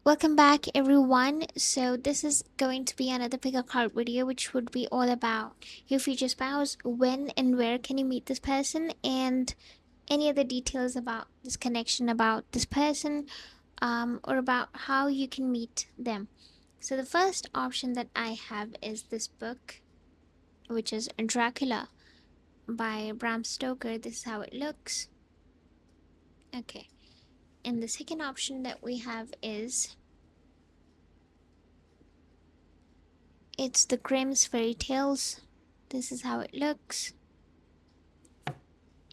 Welcome back, everyone. So, this is going to be another pick a card video, which would be all about your future spouse, when and where can you meet this person, and any other details about this connection, about this person, or about how you can meet them. So, the first option that I have is this book, which is Dracula by Bram Stoker. This is how it looks. Okay. And the second option that we have is it's the Grimm's Fairy Tales. This is how it looks.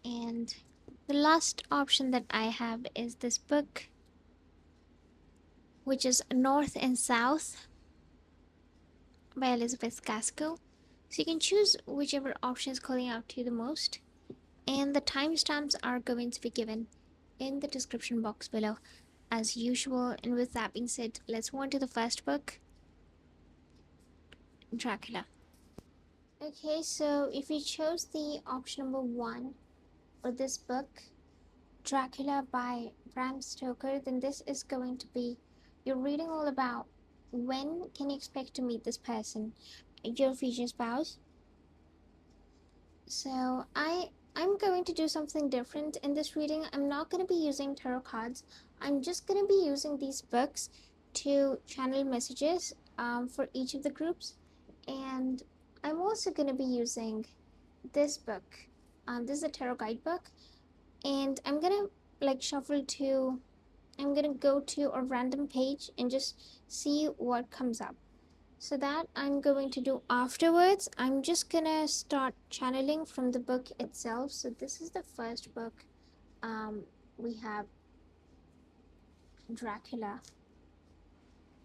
And the last option that I have is this book, which is North and South by Elizabeth Gaskell. So you can choose whichever option is calling out to you the most. And the timestamps are going to be given in the description box below as usual. And with that being said, let's move on to the first book, Dracula. Okay, so if you chose the option number 1 for this book, Dracula by Bram Stoker, then this is going to be you're reading all about when can you expect to meet this person, your future spouse. So I'm going to do something different in this reading. I'm not going to be using tarot cards. I'm just going to be using these books to channel messages for each of the groups, and I'm also going to be using this book. This is a tarot guidebook, and I'm gonna I'm gonna go to a random page and just see what comes up. So that I'm going to do afterwards. I'm just gonna start channeling from the book itself. So this is the first book. We have Dracula.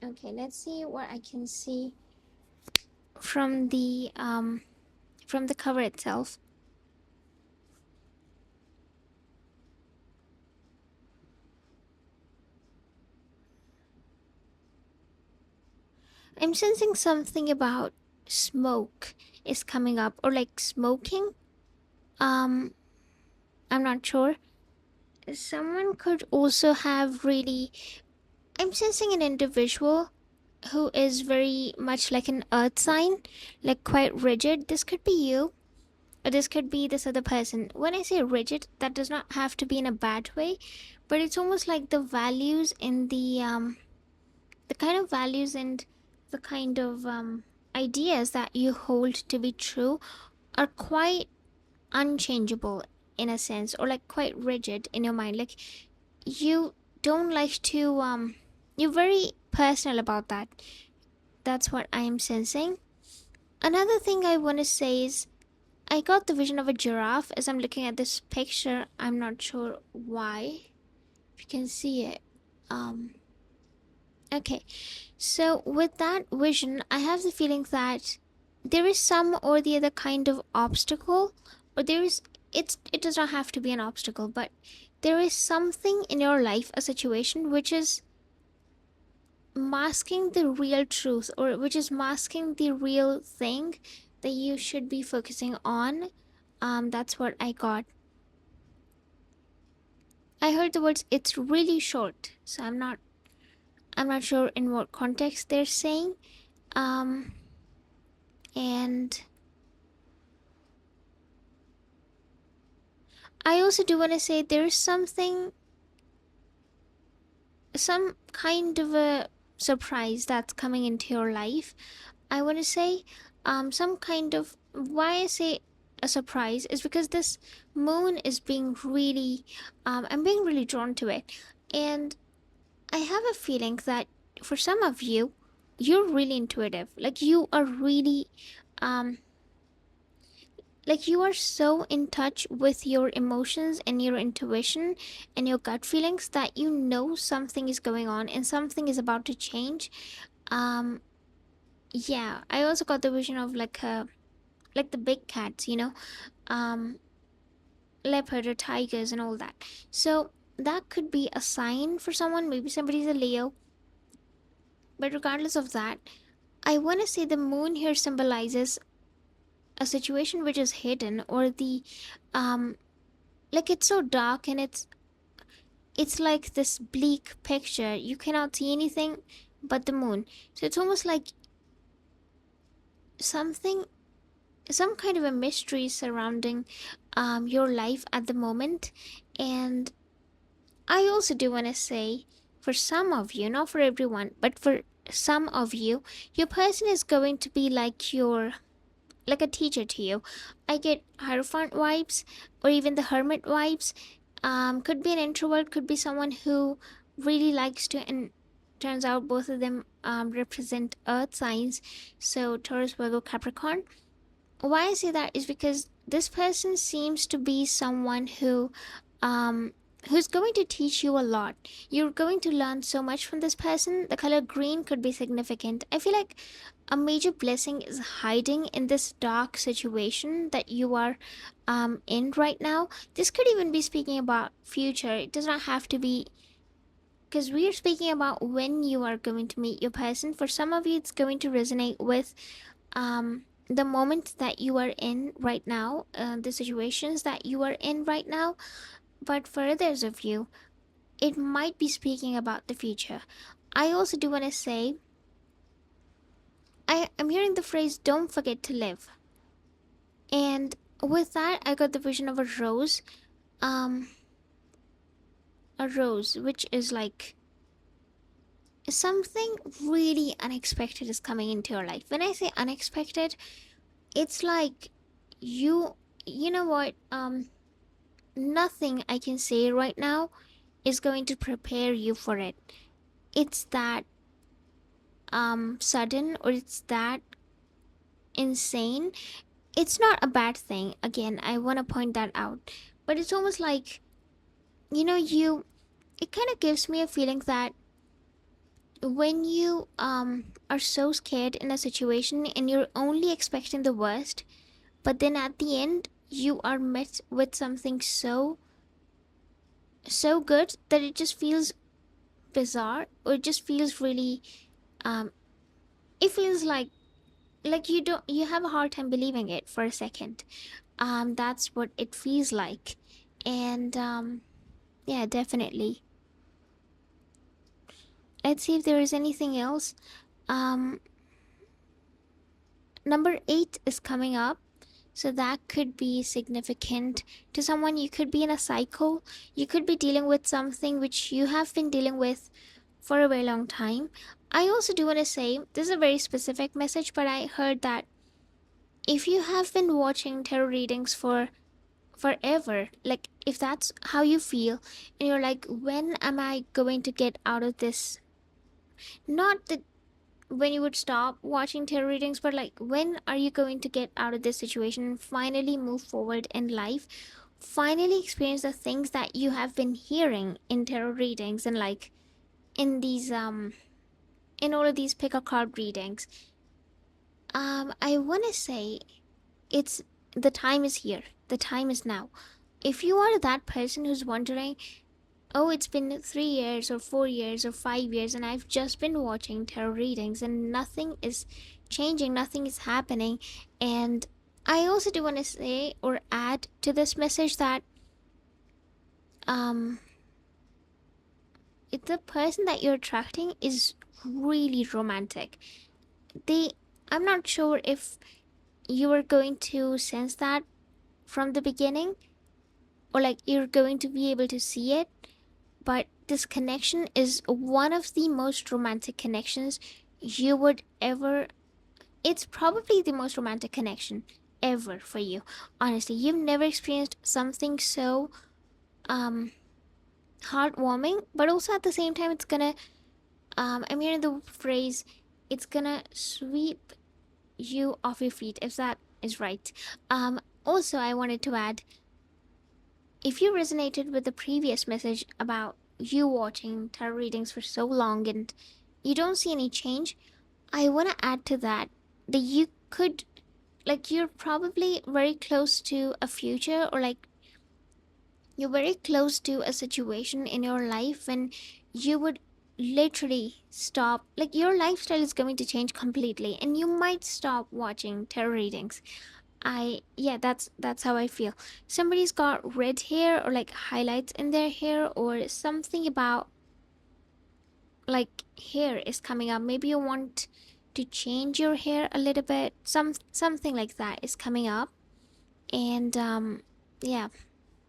Okay, let's see what I can see from the cover itself. I'm sensing something about smoke is coming up, or like smoking. Um, I'm not sure. Someone could also have really. I'm sensing an individual who is very much like an earth sign, like quite rigid. This could be you, or this could be this other person. When I say rigid, that does not have to be in a bad way, but it's almost like the values in the kind of values and the kind of ideas that you hold to be true are quite unchangeable in a sense, or like quite rigid in your mind. Like you don't like to you're very personal about that. That's what I am sensing. Another thing I want to say is I got the vision of a giraffe as I'm looking at this picture. I'm not sure why. If you can see it. Okay, so with that vision, I have the feeling that there is some or the other kind of obstacle, or there is it does not have to be an obstacle, but there is something in your life, a situation which is masking the real truth, or which is masking the real thing that you should be focusing on. That's what I got. I heard the words it's really short, so I'm not sure in what context they're saying. Um and I also do want to say there's some kind of a surprise that's coming into your life. I want to say, some kind of, why I say a surprise is because this moon is being really, I'm being really drawn to it. And I have a feeling that for some of you, you're really intuitive. Like you are really, um, like you are so in touch with your emotions and your intuition and your gut feelings that you know something is going on and something is about to change. um yeah, I also got the vision of like the big cats, um leopard or tigers and all that. So that could be a sign for someone. Maybe somebody's a Leo, but regardless of that, I want to say the moon here symbolizes a situation which is hidden, or the um like it's so dark and it's like this bleak picture. You cannot see anything but the moon. So it's almost like something, some kind of a mystery surrounding your life at the moment. And I also do want to say, for some of you, not for everyone, but for some of you, your person is going to be like a teacher to you. I get Hierophant vibes or even the Hermit vibes. Could be an introvert, could be someone who really likes to, and turns out both of them represent earth signs. So Taurus, Virgo, Capricorn. Why I say that is because this person seems to be someone um who's going to teach you a lot. You're going to learn so much from this person. The color green could be significant. I feel like a major blessing is hiding in this dark situation that you are in right now. This could even be speaking about future. It does not have to be, because we are speaking about when you are going to meet your person. For some of you, it's going to resonate with the moment that you are in right now, the situations that you are in right now. But for others of you, it might be speaking about the future. I also do want to say, I'm hearing the phrase "don't forget to live," and with that, I got the vision of um, a rose, which is like something really unexpected is coming into your life. When I say unexpected, it's like you, you know what, nothing I can say right now is going to prepare you for it. It's that sudden, or it's that insane. It's not a bad thing. Again, I want to point that out. But it's almost like, you, it kind of gives me a feeling that when you are so scared in a situation and you're only expecting the worst, but then at the end you are met with something so good that it just feels bizarre, or it just feels really um it feels like you have a hard time believing it for a second. That's what it feels like. And yeah, definitely. Let's see if there is anything else. um Number 8 is coming up. So that could be significant to someone. You could be in a cycle. You could be dealing with something which you have been dealing with for a very long time. I also do want to say, this is a very specific message, but I heard that if you have been watching tarot readings for forever, like if that's how you feel, and you're like, when am I going to get out of this? Not that when you would stop watching tarot readings, but like, when are you going to get out of this situation and finally move forward in life? Finally experience the things that you have been hearing in tarot readings, and like in these in all of these pick a card readings. I want to say, it's the time is here. The time is now. If you are that person who's wondering, oh, it's been 3 years or 4 years or 5 years, and I've just been watching tarot readings and nothing is changing, nothing is happening. And I also do want to say or add to this message that um, the person that you're attracting is really romantic. They, I'm not sure if you are going to sense that from the beginning, or like you're going to be able to see it, but this connection is one of the most romantic connections you would ever, it's probably the most romantic connection ever for you. Honestly, you've never experienced something so um heartwarming, but also at the same time it's gonna I'm hearing the phrase, it's gonna sweep you off your feet, if that is right. Also, I wanted to add, if you resonated with the previous message about you watching tarot readings for so long and you don't see any change, I want to add to that that you could, like, you're probably very close to a future, or like you're very close to a situation in your life when you would literally stop, like, your lifestyle is going to change completely and you might stop watching tarot readings. Yeah, that's how I feel. Somebody's got red hair or like highlights in their hair or something about like hair is coming up. Maybe you want to change your hair a little bit. Something like that is coming up. And yeah,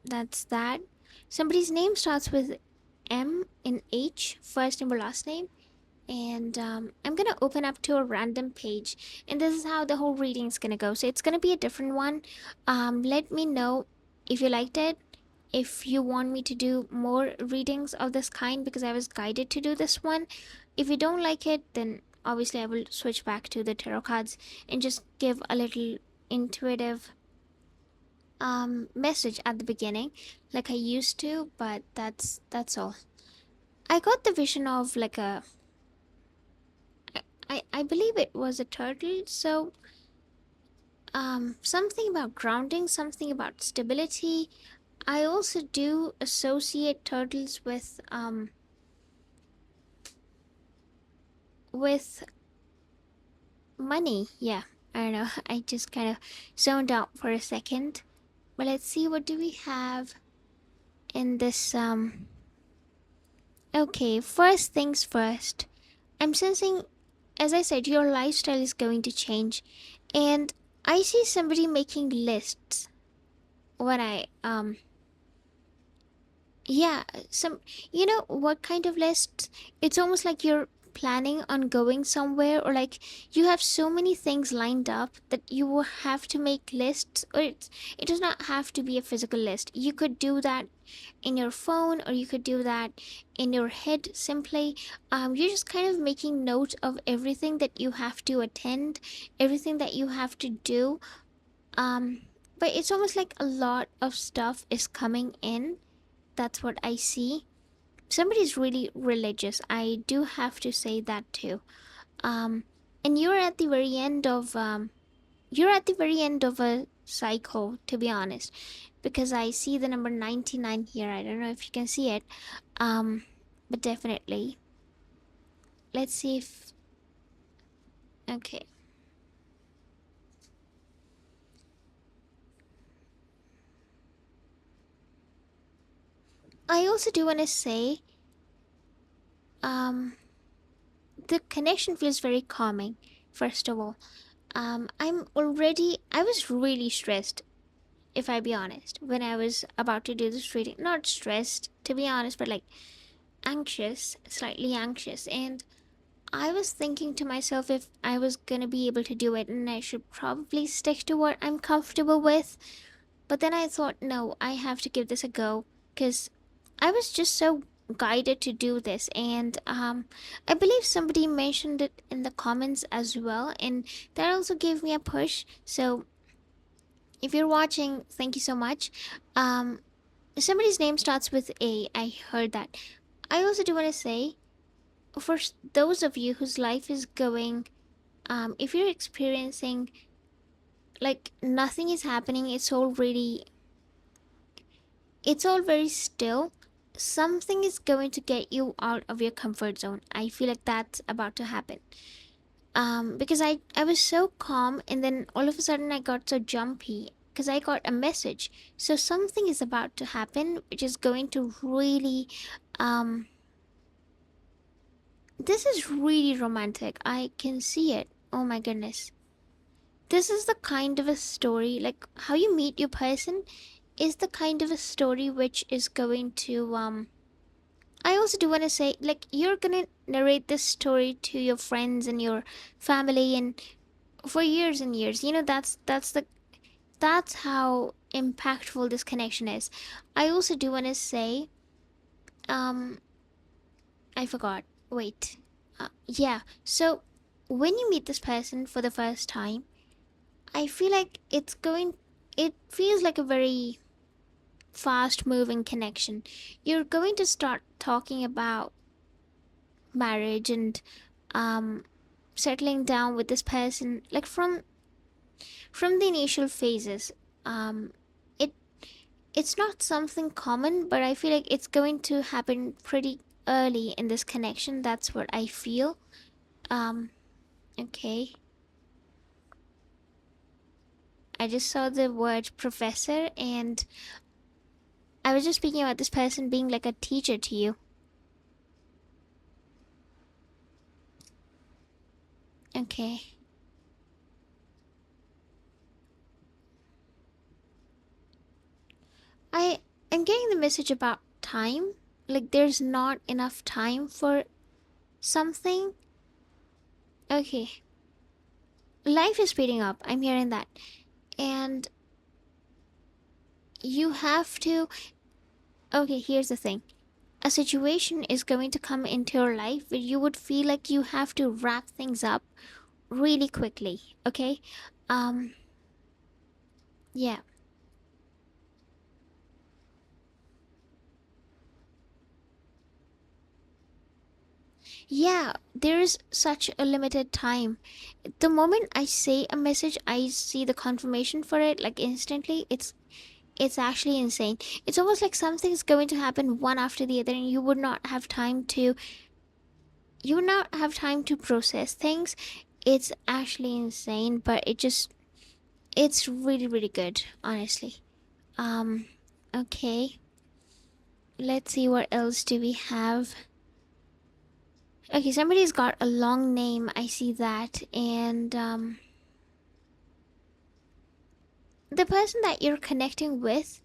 that's that. Somebody's name starts with M and H, first name or last name. And I'm gonna open up to a random page, and this is how the whole reading is gonna go. So it's gonna be a different one. Let me know if you liked it, if you want me to do more readings of this kind, because I was guided to do this one. If you don't like it, then obviously I will switch back to the tarot cards and just give a little intuitive message at the beginning like I used to, but that's all. I got the vision of like a I believe it was a turtle. So something about grounding, something about stability. I also do associate turtles with money. Yeah, I don't know. I just kind of zoned out for a second. But let's see, what do we have in this okay, first things first. I'm sensing, as I said, your lifestyle is going to change, and I see somebody making lists when I yeah, some, you know what kind of list? It's almost like you're planning on going somewhere, or like you have so many things lined up that you will have to make lists, or it does not have to be a physical list. You could do that in your phone, or you could do that in your head simply. You're just kind of making note of everything that you have to attend, everything that you have to do. Um, but it's almost like a lot of stuff is coming in. That's what I see. Somebody's really religious. I do have to say that too. Um, and you're at the very end of a cycle, to be honest, because I see the number 99 here. I don't know if you can see it. Um, but definitely. Let's see if okay. I also do want to say, um, the connection feels very calming. First of all, I was really stressed, if I be honest, when I was about to do this reading. Not stressed, to be honest, but like anxious, slightly anxious. And I was thinking to myself if I was gonna be able to do it, and I should probably stick to what I'm comfortable with. But then I thought, no, I have to give this a go, because I was just so guided to do this. And I believe somebody mentioned it in the comments as well, and that also gave me a push. So if you're watching, thank you so much. Um, Somebody's name starts with A. I heard that. I also do want to say, for those of you whose life is going, if you're experiencing like nothing is happening, it's all very still. Something is going to get you out of your comfort zone. I feel like that's about to happen. Because I was so calm, and then all of a sudden I got so jumpy because I got a message. So something is about to happen, which is going to really, um, this is really romantic. I can see it. Oh my goodness. This is the kind of a story, like how you meet your person is the kind of a story which is going to, I also do want to say, like, you're gonna narrate this story to your friends and your family, and for years and years. You know, that's how impactful this connection is. I also do want to say, um, I forgot. Wait. Yeah. So when you meet this person for the first time, I feel like it feels like a very fast moving connection. You're going to start talking about marriage and um settling down with this person like from the initial phases. um it it's not something common, but I feel like it's going to happen pretty early in this connection. That's what I feel. um okay, I just saw the word professor, and I was just speaking about this person being like a teacher to you. Okay. I am getting the message about time. Like there's not enough time for something. Okay. Life is speeding up. I'm hearing that. And you have to. Okay, here's the thing. A situation is going to come into your life where you would feel like you have to wrap things up really quickly. Okay? Um, yeah. Yeah, there's such a limited time. The moment I say a message, I see the confirmation for it like instantly. It's actually insane. It's almost like something's going to happen one after the other, and you would not have time to process things. It's actually insane, but it's really really good, honestly. Um okay, let's see what else do we have. Okay, somebody's got a long name, I see that. And the person that you're connecting with,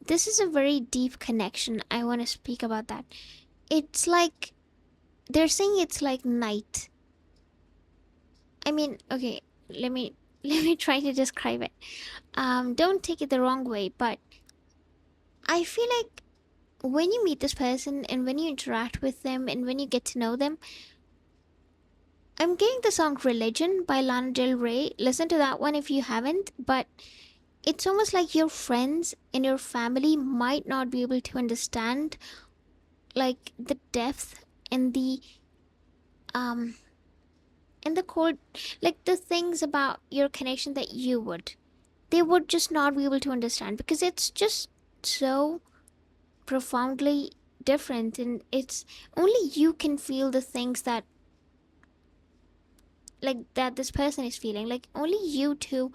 this is a very deep connection. I want to speak about that. It's like they're saying it's like night. I mean, okay, let me let me try to describe it. Don't take it the wrong way, but I feel like when you meet this person and when you interact with them and when you get to know them, I'm getting the song Religion by Lana Del Rey. Listen to that one if you haven't, but it's almost like your friends and your family might not be able to understand like the depth and um the core, like the things about your connection that you would, they would just not be able to understand because it's just so profoundly different, and it's only you can feel the things that like that this person is feeling. Like only you two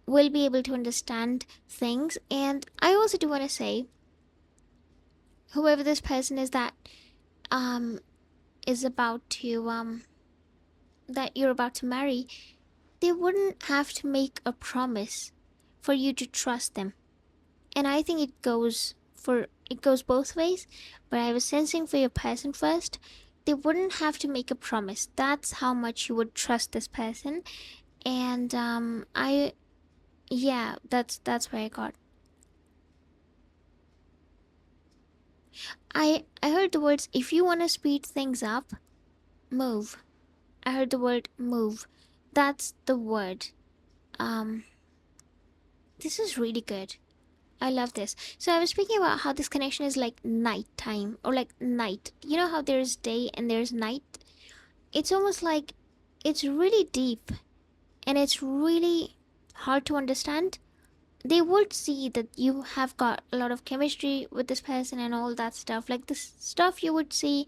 will be able to understand things. And I also do want to say, whoever this person is that um is about to that you're about to marry, they wouldn't have to make a promise for you to trust them. And I think it goes both ways. But I was sensing for your person first, they wouldn't have to make a promise. That's how much you would trust this person. And I yeah, that's where I got. I heard the words, if you want to speed things up, move. I heard the word move. That's the word. Um this is really good. I love this. So I was speaking about how this connection is like nighttime or like night. You know how there's day and there's night? It's almost like it's really deep and it's really hard to understand. They would see that you have got a lot of chemistry with this person and all that stuff. Like this stuff you would see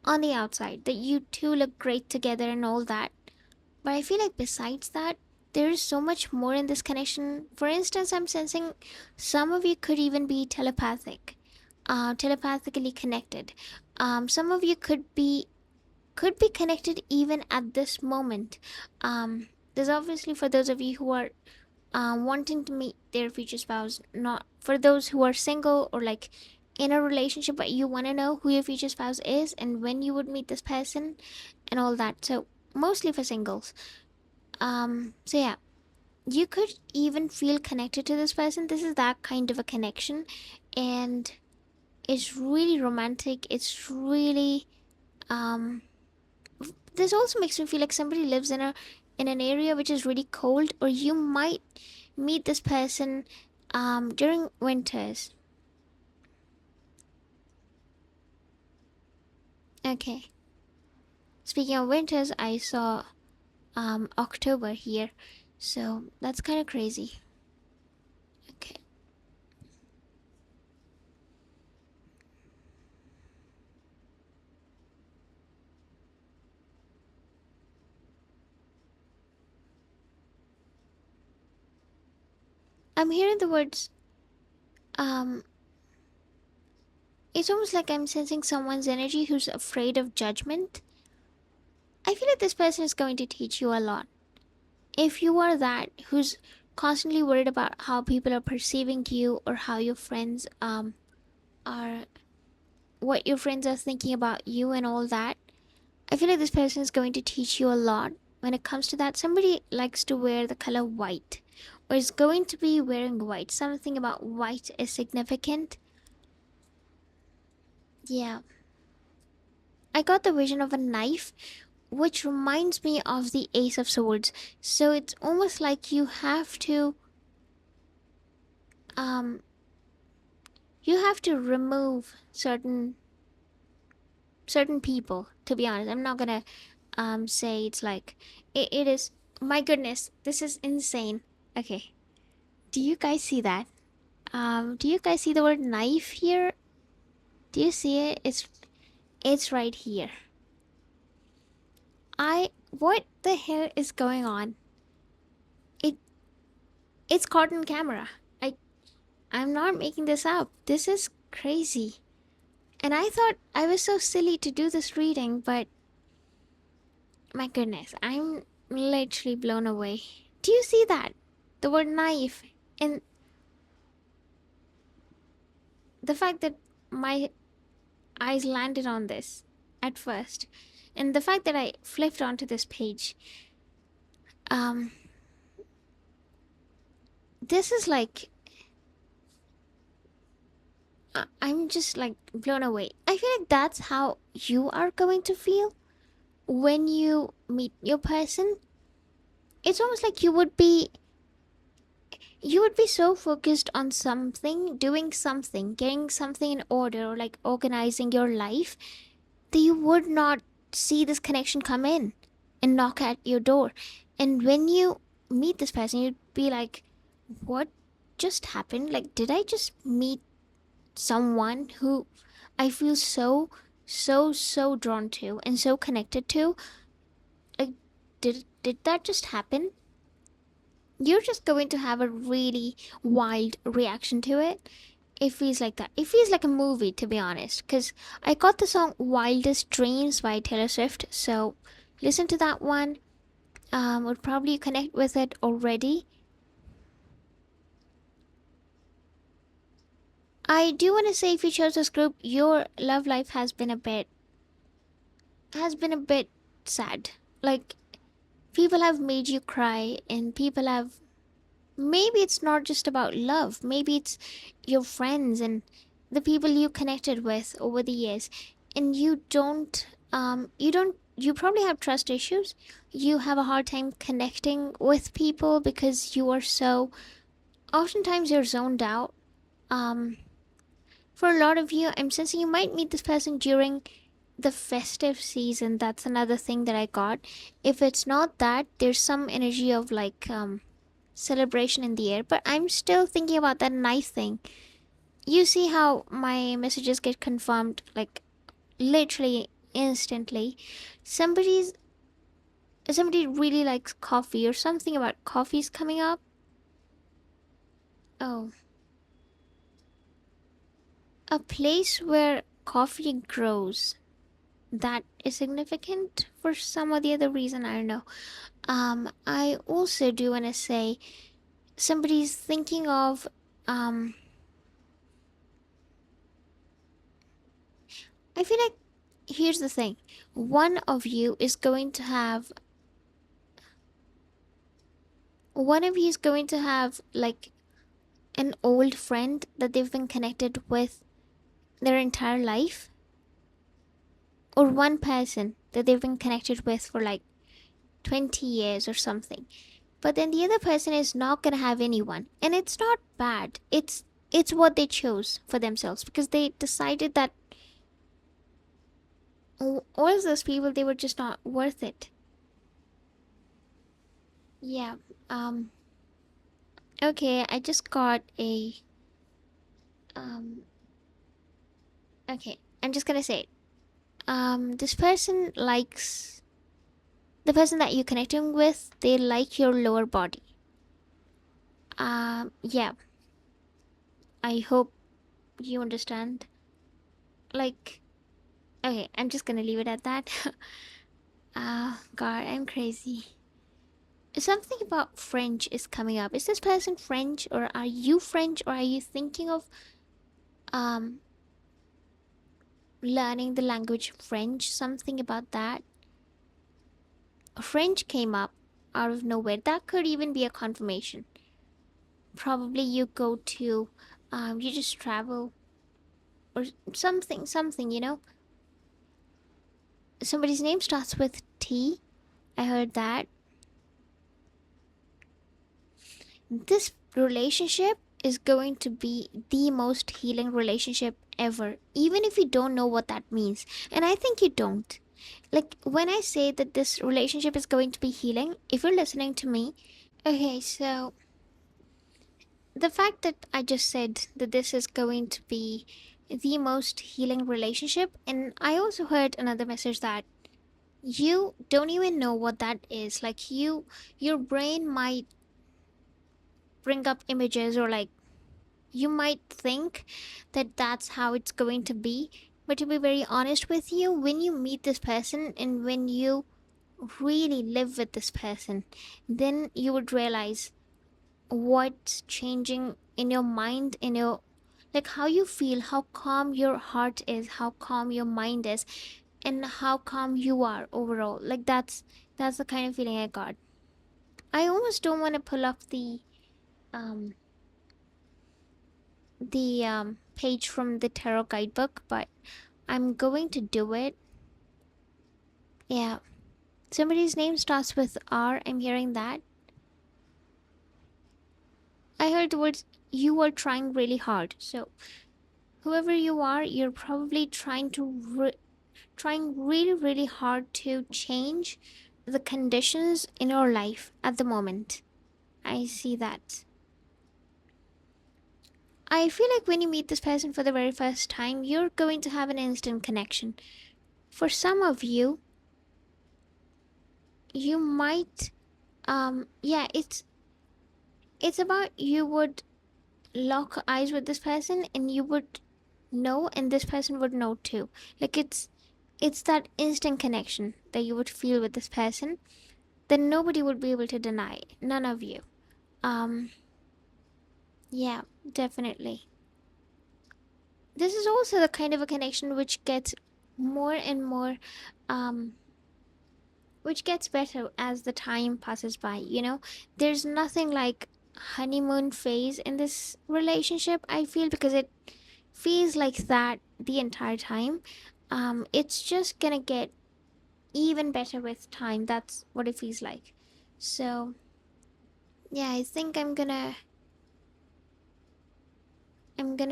on the outside, that you two look great together and all that. But I feel like besides that, there is so much more in this connection. For instance, I'm sensing some of you could even be telepathically connected. Some of you could be connected even at this moment. There's obviously for those of you who are wanting to meet their future spouse, not for those who are single or like in a relationship, but you want to know who your future spouse is and when you would meet this person and all that. So mostly for singles. So yeah, you could even feel connected to this person. This is that kind of a connection, and it's really romantic. It's really um. This also makes me feel like somebody lives in an area which is really cold, or you might meet this person during winters. Okay. Speaking of winters, I saw October here, so that's kind of crazy. Okay. I'm hearing the words, um, it's almost like I'm sensing someone's energy who's afraid of judgment. I feel like this person is going to teach you a lot. If you are that who's constantly worried about how people are perceiving you or how your friends are what your friends are thinking about you and all that, I feel like this person is going to teach you a lot when it comes to that. Somebody likes to wear the color white or is going to be wearing white. Something about white is significant. Yeah. I got the vision of a knife, which reminds me of the Ace of Swords. So it's almost like um you have to remove certain people, to be honest. I'm not gonna say it's like it is. My goodness, this is insane. Okay, do you guys see that? Do you guys see the word knife here? Do you see it? It's right here. I What the hell is going on? It it's caught on camera. I'm not making this up. This is crazy. And I thought I was so silly to do this reading, but my goodness, I'm literally blown away. Do you see that? The word knife. And the fact that my eyes landed on this at first. And the fact that I flipped onto this page. Um, this is like. I'm just like blown away. I feel like that's how you are going to feel when you meet your person. It's almost like you would be so focused on something, doing something, getting something in order, or like organizing your life, that you would not see this connection come in and knock at your door. And when you meet this person, you'd be like, what just happened? Like, did I just meet someone who I feel so drawn to and so connected to? Like, did that just happen? You're just going to have a really wild reaction to it. It feels like that. It feels like a movie, to be honest. Because I got the song Wildest Dreams by Taylor Swift. So listen to that one. Would probably connect with it already. I do want to say, if you chose this group, your love life has been a bit sad. Like, people have made you cry, and people have, maybe it's not just about love, maybe it's your friends and the people you connected with over the years, and you probably have trust issues. You have a hard time connecting with people because you are so, oftentimes you're zoned out. um for a lot of you, I'm sensing you might meet this person during the festive season. That's another thing that I got. If it's not that, there's some energy of like celebration in the air, but I'm still thinking about that nice thing. You see how my messages get confirmed like literally instantly. Somebody really likes coffee, or something about coffee's coming up. Oh, a place where coffee grows. That is significant for some or the other reason, I don't know. I also do want to say, somebody's thinking of um I feel like, here's the thing. One of you is going to have one of you is going to have like an old friend that they've been connected with their entire life, or one person that they've been connected with for like 20 years or something. But then the other person is not going to have anyone, and it's not bad. It's what they chose for themselves, because they decided that all of those people, they were just not worth it. Yeah. um okay, I just got a um okay, I'm just gonna say it. This person likes, the person that you're connecting with, they like your lower body. Yeah, I hope you understand. Like, okay, I'm just gonna leave it at that. God, I'm crazy. Something about French is coming up. Is this person French, or are you French, or are you thinking of um learning the language French? Something about that. French came up out of nowhere. That could even be a confirmation. Probably you go to, you just travel or something. Somebody's name starts with T. I heard that. This relationship is going to be the most healing relationship ever, even if you don't know what that means. And I think you don't. Like, when I say that this relationship is going to be healing, if you're listening to me, okay, so the fact that I just said that this is going to be the most healing relationship, and I also heard another message that you don't even know what that is. Like, your brain might bring up images, or like you might think that that's how it's going to be. But to be very honest with you, when you meet this person and when you really live with this person, then you would realize what's changing in your mind, in your, like, how you feel, how calm your heart is, how calm your mind is, and how calm you are overall. Like, that's the kind of feeling I got. I almost don't want to pull up um the page from the tarot guidebook, but I'm going to do it. Yeah. Somebody's name starts with R. I'm hearing that. I heard the words you are trying really hard. So whoever you are, you're probably trying really really hard to change the conditions in your life at the moment. I see that. I feel like when you meet this person for the very first time, you're going to have an instant connection. For some of you, you might yeah, it's about you would lock eyes with this person and you would know, and this person would know too. Like, it's that instant connection that you would feel with this person that nobody would be able to deny. None of you. um yeah, definitely. This is also the kind of a connection which gets more and more, um which gets better as the time passes by. There's nothing like honeymoon phase in this relationship, I feel, because it feels like that the entire time. It's just gonna get even better with time. That's what it feels like. So yeah, I think I'm gonna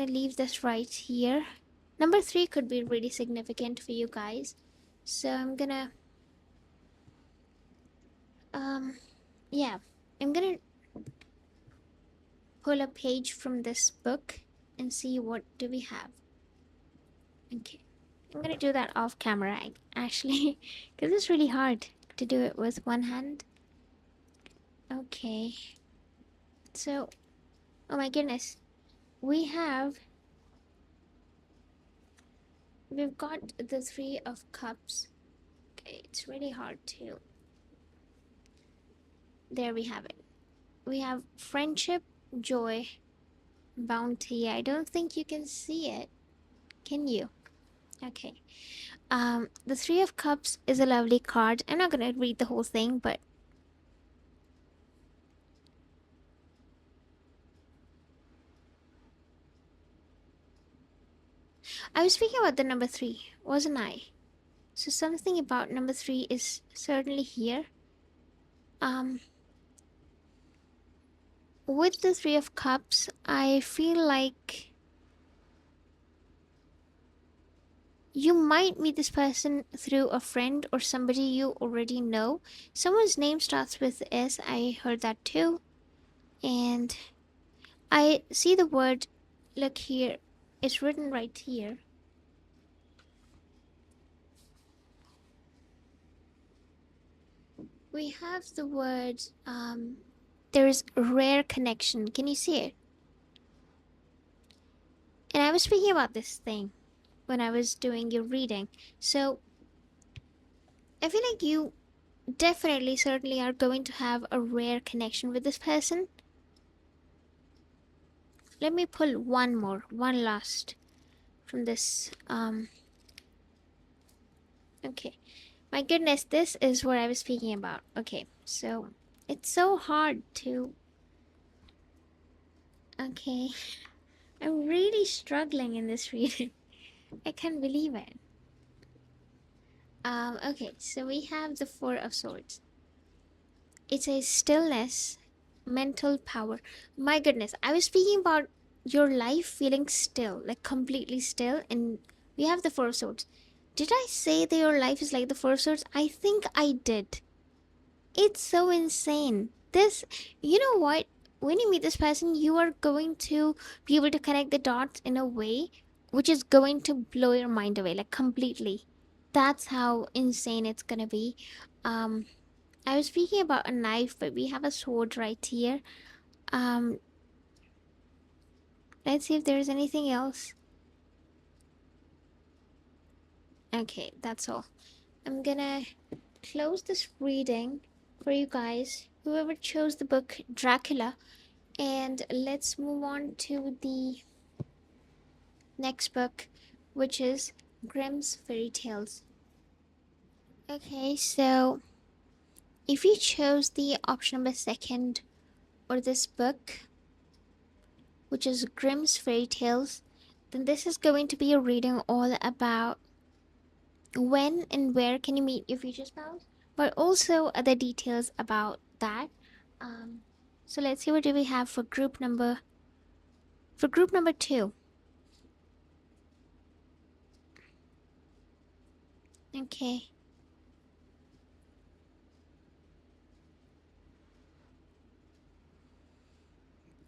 leave this right here. Number three could be really significant for you guys, so um yeah, I'm gonna pull a page from this book and see what do we have. Okay, I'm gonna do that off camera, actually, because it's really hard to do it with one hand. Okay, so, oh my goodness, we have we've got the Three of Cups. Okay, it's really hard to. There we have it. We have friendship, joy, bounty. I don't think you can see it. Can you? Okay. The Three of Cups is a lovely card. I'm not gonna read the whole thing, but I was speaking about the number three, wasn't I? So something about number three is certainly here. Um, with the Three of Cups, I feel like you might meet this person through a friend or somebody you already know. Someone's name starts with S. I heard that too. And I see the word, look here, it's written right here. We have the word there's rare connection. Can you see it? And I was speaking about this thing when I was doing your reading. So I feel like you definitely, certainly are going to have a rare connection with this person. Let me pull one last from this. Okay. My goodness, this is what I was speaking about. Okay, so it's so hard to. Okay, I'm really struggling in this reading. I can't believe it. Okay, so we have the Four of Swords. It's a stillness, mental power. My goodness, I was speaking about your life feeling still, like completely still, and we have the Four of Swords. Did I say that your life is like the Four of Swords? I think I did. It's so insane. This, you know what? When you meet this person, you are going to be able to connect the dots in a way which is going to blow your mind away, like completely. That's how insane it's gonna be. Um, I was speaking about a knife, but we have a sword right here. Um, let's see if there's anything else. Okay, that's all. I'm gonna close this reading for you guys. Whoever chose the book Dracula, and let's move on to the next book, which is Grimm's Fairy Tales. Okay, so if you chose the option number second, or this book, which is Grimm's Fairy Tales, then this is going to be a reading all about when and where can you meet your future spouse, but also other details about that. Um, so let's see, what do we have for group number two. Okay.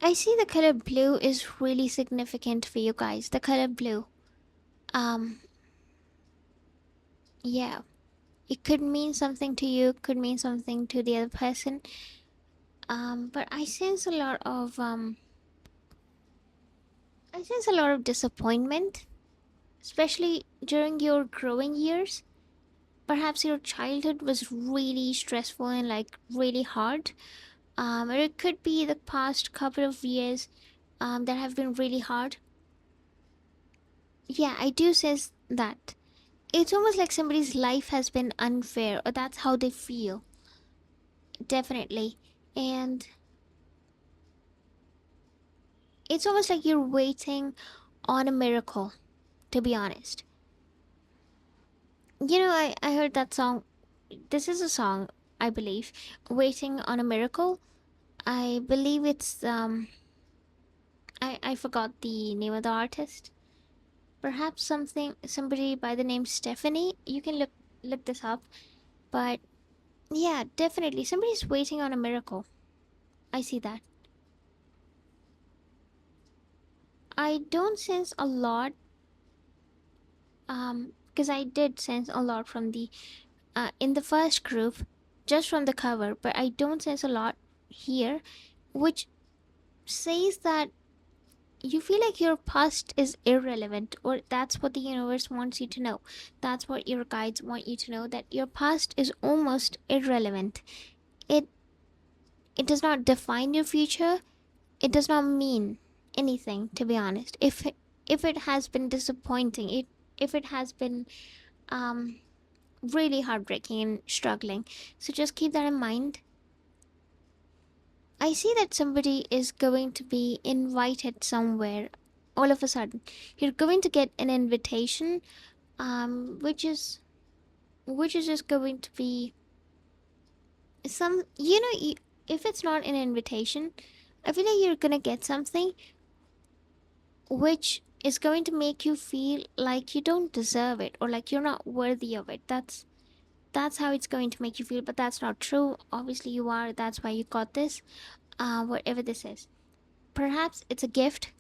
I see the color blue is really significant for you guys. The color blue. Um, yeah. It could mean something to you, could mean something to the other person. But I sense a lot of disappointment, especially during your growing years. Perhaps your childhood was really stressful and like really hard. Or it could be the past couple of years that have been really hard. Yeah, I do sense that. It's almost like somebody's life has been unfair, or that's how they feel. Definitely. And it's almost like you're waiting on a miracle, to be honest. I heard that song. This is a song, I believe. Waiting on a Miracle. I believe I forgot the name of the artist. Perhaps somebody by the name Stephanie. You can look this up. But yeah, definitely. Somebody's waiting on a miracle. I see that. I don't sense a lot, because I did sense a lot from the in the first group, just from the cover, but I don't sense a lot here, which says that you feel like your past is irrelevant, or that's what the universe wants you to know. That's what your guides want you to know, that your past is almost irrelevant. It it does not define your future. It does not mean anything, to be honest. If it has been disappointing, if it has been um really heartbreaking and struggling, so just keep that in mind. I see that somebody is going to be invited somewhere all of a sudden. You're going to get an invitation, which is just going to be some, if it's not an invitation, I feel like you're gonna get something which is going to make you feel like you don't deserve it, or like you're not worthy of it. That's how it's going to make you feel, but that's not true. Obviously you are. That's why you got this. Whatever this is, perhaps it's a gift.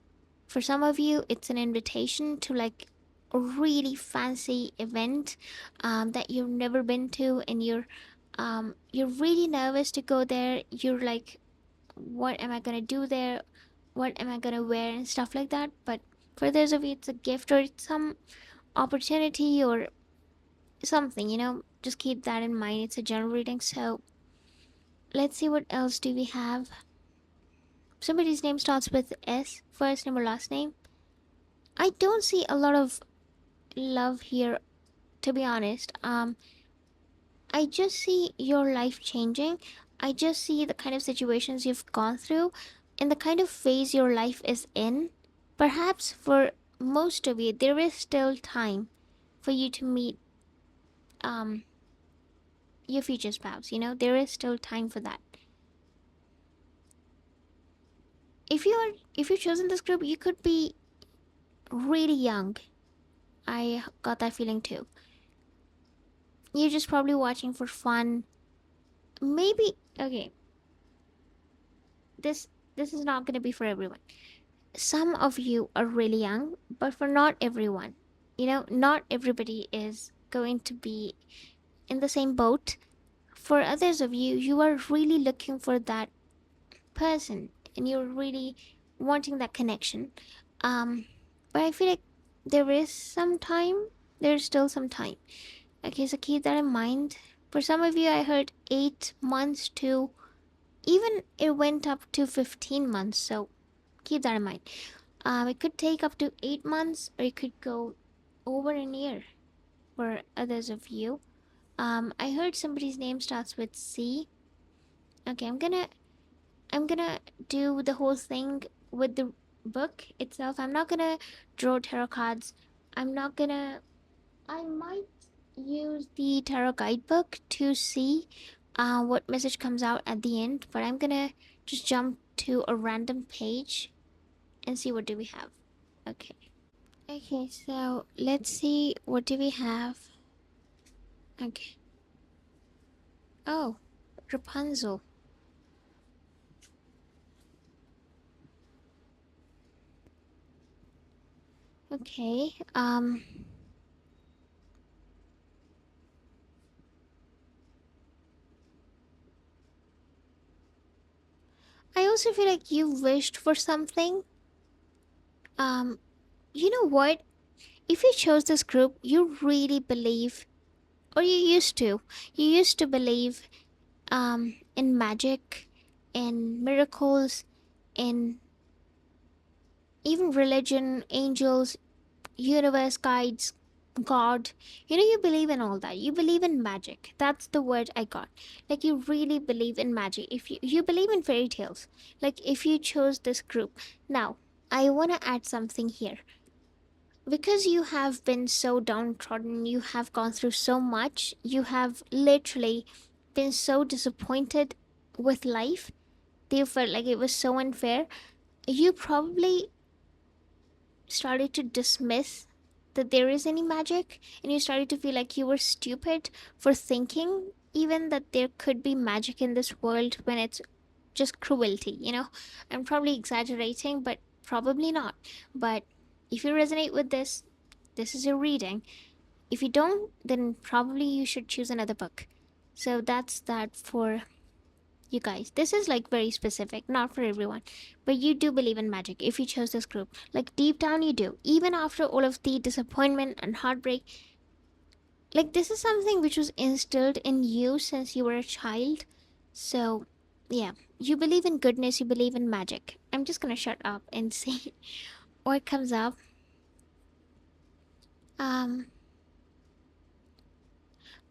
For some of you, it's an invitation to like a really fancy event that you've never been to, and you're really nervous to go there. You're like what am I gonna do there, what am I gonna wear, and stuff like that. But for those of you, it's a gift or it's some opportunity or something, just keep that in mind. It's a general reading. So let's see what else do we have. Somebody's name starts with S, first name or last name. I don't see a lot of love here, to be honest. I just see your life changing. I just see the kind of situations you've gone through and the kind of phase your life is in. Perhaps for most of you, there is still time for you to meet um your future spouse. There is still time for that. If you've chosen this group, you could be really young. I got that feeling too. You're just probably watching for fun. Maybe okay. This is not gonna be for everyone. Some of you are really young, but for not everyone. Not everybody is going to be in the same boat. For others of you, you are really looking for that person and you're really wanting that connection. Um, but I feel like there is some time. There's still some time. Okay, so keep that in mind. For some of you, I heard 8 months to even it went up to 15 months. So keep that in mind. It could take up to 8 months, or it could go over a year for others of you. I heard somebody's name starts with C. Okay, I'm gonna do the whole thing with the book itself. I'm not gonna draw tarot cards. I'm not gonna. I might use the tarot guidebook to see what message comes out at the end, but I'm gonna just jump to a random page and see what do we have. Okay. Okay, so let's see what do we have. Okay. Oh, Rapunzel. Okay. I also feel like you wished for something. Um, you know what? If you chose this group, you really believe, or you used to believe in magic, in miracles, in even religion, angels, universe, guides, God. You believe in all that. You believe in magic. That's the word I got. Like you really believe in magic. If you believe in fairy tales, like if you chose this group. Now, I want to add something here. Because you have been so downtrodden, you have gone through so much, you have literally been so disappointed with life, that you felt like it was so unfair. You probably started to dismiss that there is any magic, and you started to feel like you were stupid for thinking even that there could be magic in this world when it's just cruelty. I'm probably exaggerating, but probably not. But if you resonate with this is your reading. If you don't, then probably you should choose another book. So that's that for you guys. This is like very specific, not for everyone. But you do believe in magic if you chose this group. Like deep down, you do. Even after all of the disappointment and heartbreak, like this is something which was instilled in you since you were a child. So, yeah, you believe in goodness, you believe in magic. I'm just gonna shut up and see what comes up. Um,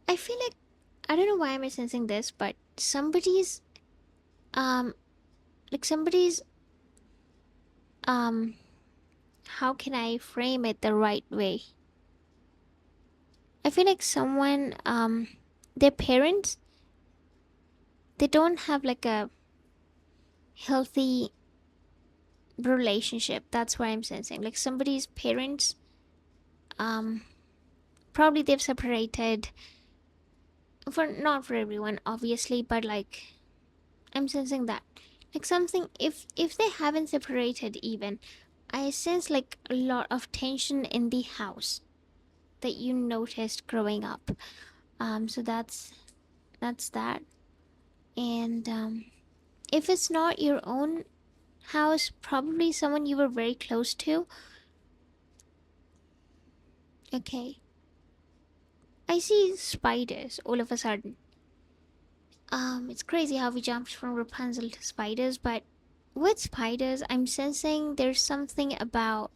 I feel like I don't know why am I sensing this, but um somebody's um how can I frame it the right way? I feel like someone their parents, they don't have like a healthy relationship. That's what I'm sensing. Like somebody's parents, um probably they've separated. For not for everyone obviously, but like I'm sensing that. Like something, if they haven't separated even, I sense like a lot of tension in the house that you noticed growing up. So that's that. And If it's not your own house, probably someone you were very close to. Okay. I see spiders all of a sudden. It's crazy how we jumped from Rapunzel to spiders, but with spiders, I'm sensing there's something about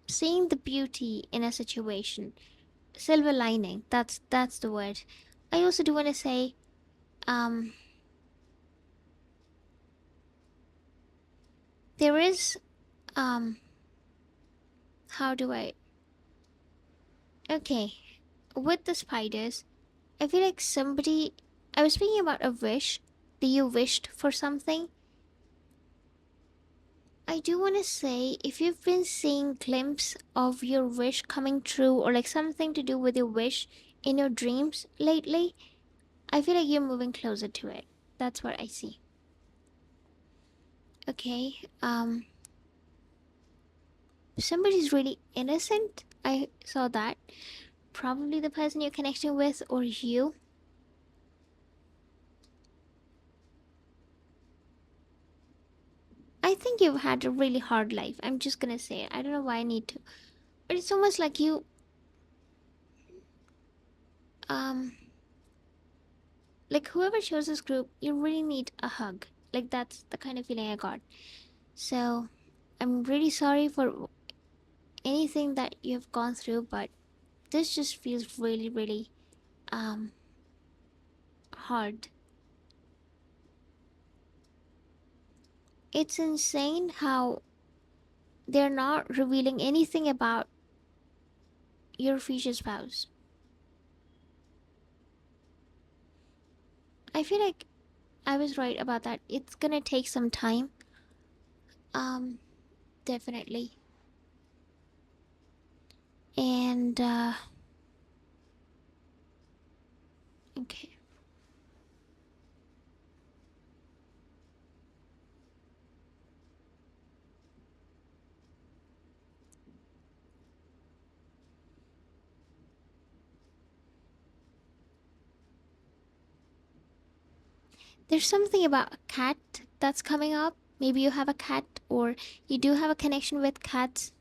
seeing the beauty in a situation. Silver lining. That's the word. I also do want to say, um, there is how do I? Okay, with the spiders, I feel like somebody. I was speaking about a wish that you wished for something. I do want to say, if you've been seeing glimpse of your wish coming true or like something to do with your wish in your dreams lately, I feel like you're moving closer to it. That's what I see. Okay. Somebody's really innocent. I saw that. Probably the person you're connecting with or you. I think you've had a really hard life. I'm just gonna say it. I don't know why I need to. But it's almost like you um like whoever chose this group, you really need a hug. Like that's the kind of feeling I got. So I'm really sorry for anything that you've gone through, but this just feels really, really um hard. It's insane how they're not revealing anything about your future spouse. I feel like I was right about that. It's gonna take some time. Um, definitely. And okay. There's something about a cat that's coming up. Maybe you have a cat or you do have a connection with cats.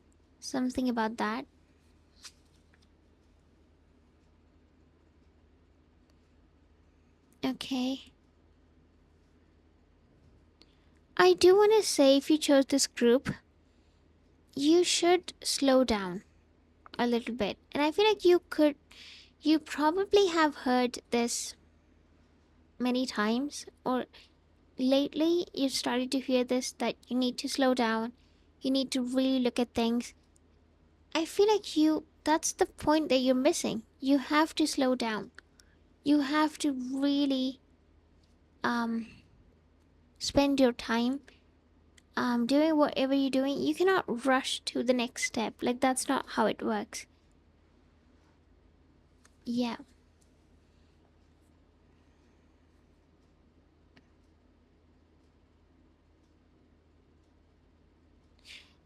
Something about that. Okay. I do want to say if you chose this group, you should slow down a little bit. And I feel like you probably have heard this many times, or lately you've started to hear this that you need to slow down, you need to really look at things. I feel like that's the point that you're missing. You have to slow down. You have to really um spend your time doing whatever you're doing. You cannot rush to the next step. Like that's not how it works. Yeah.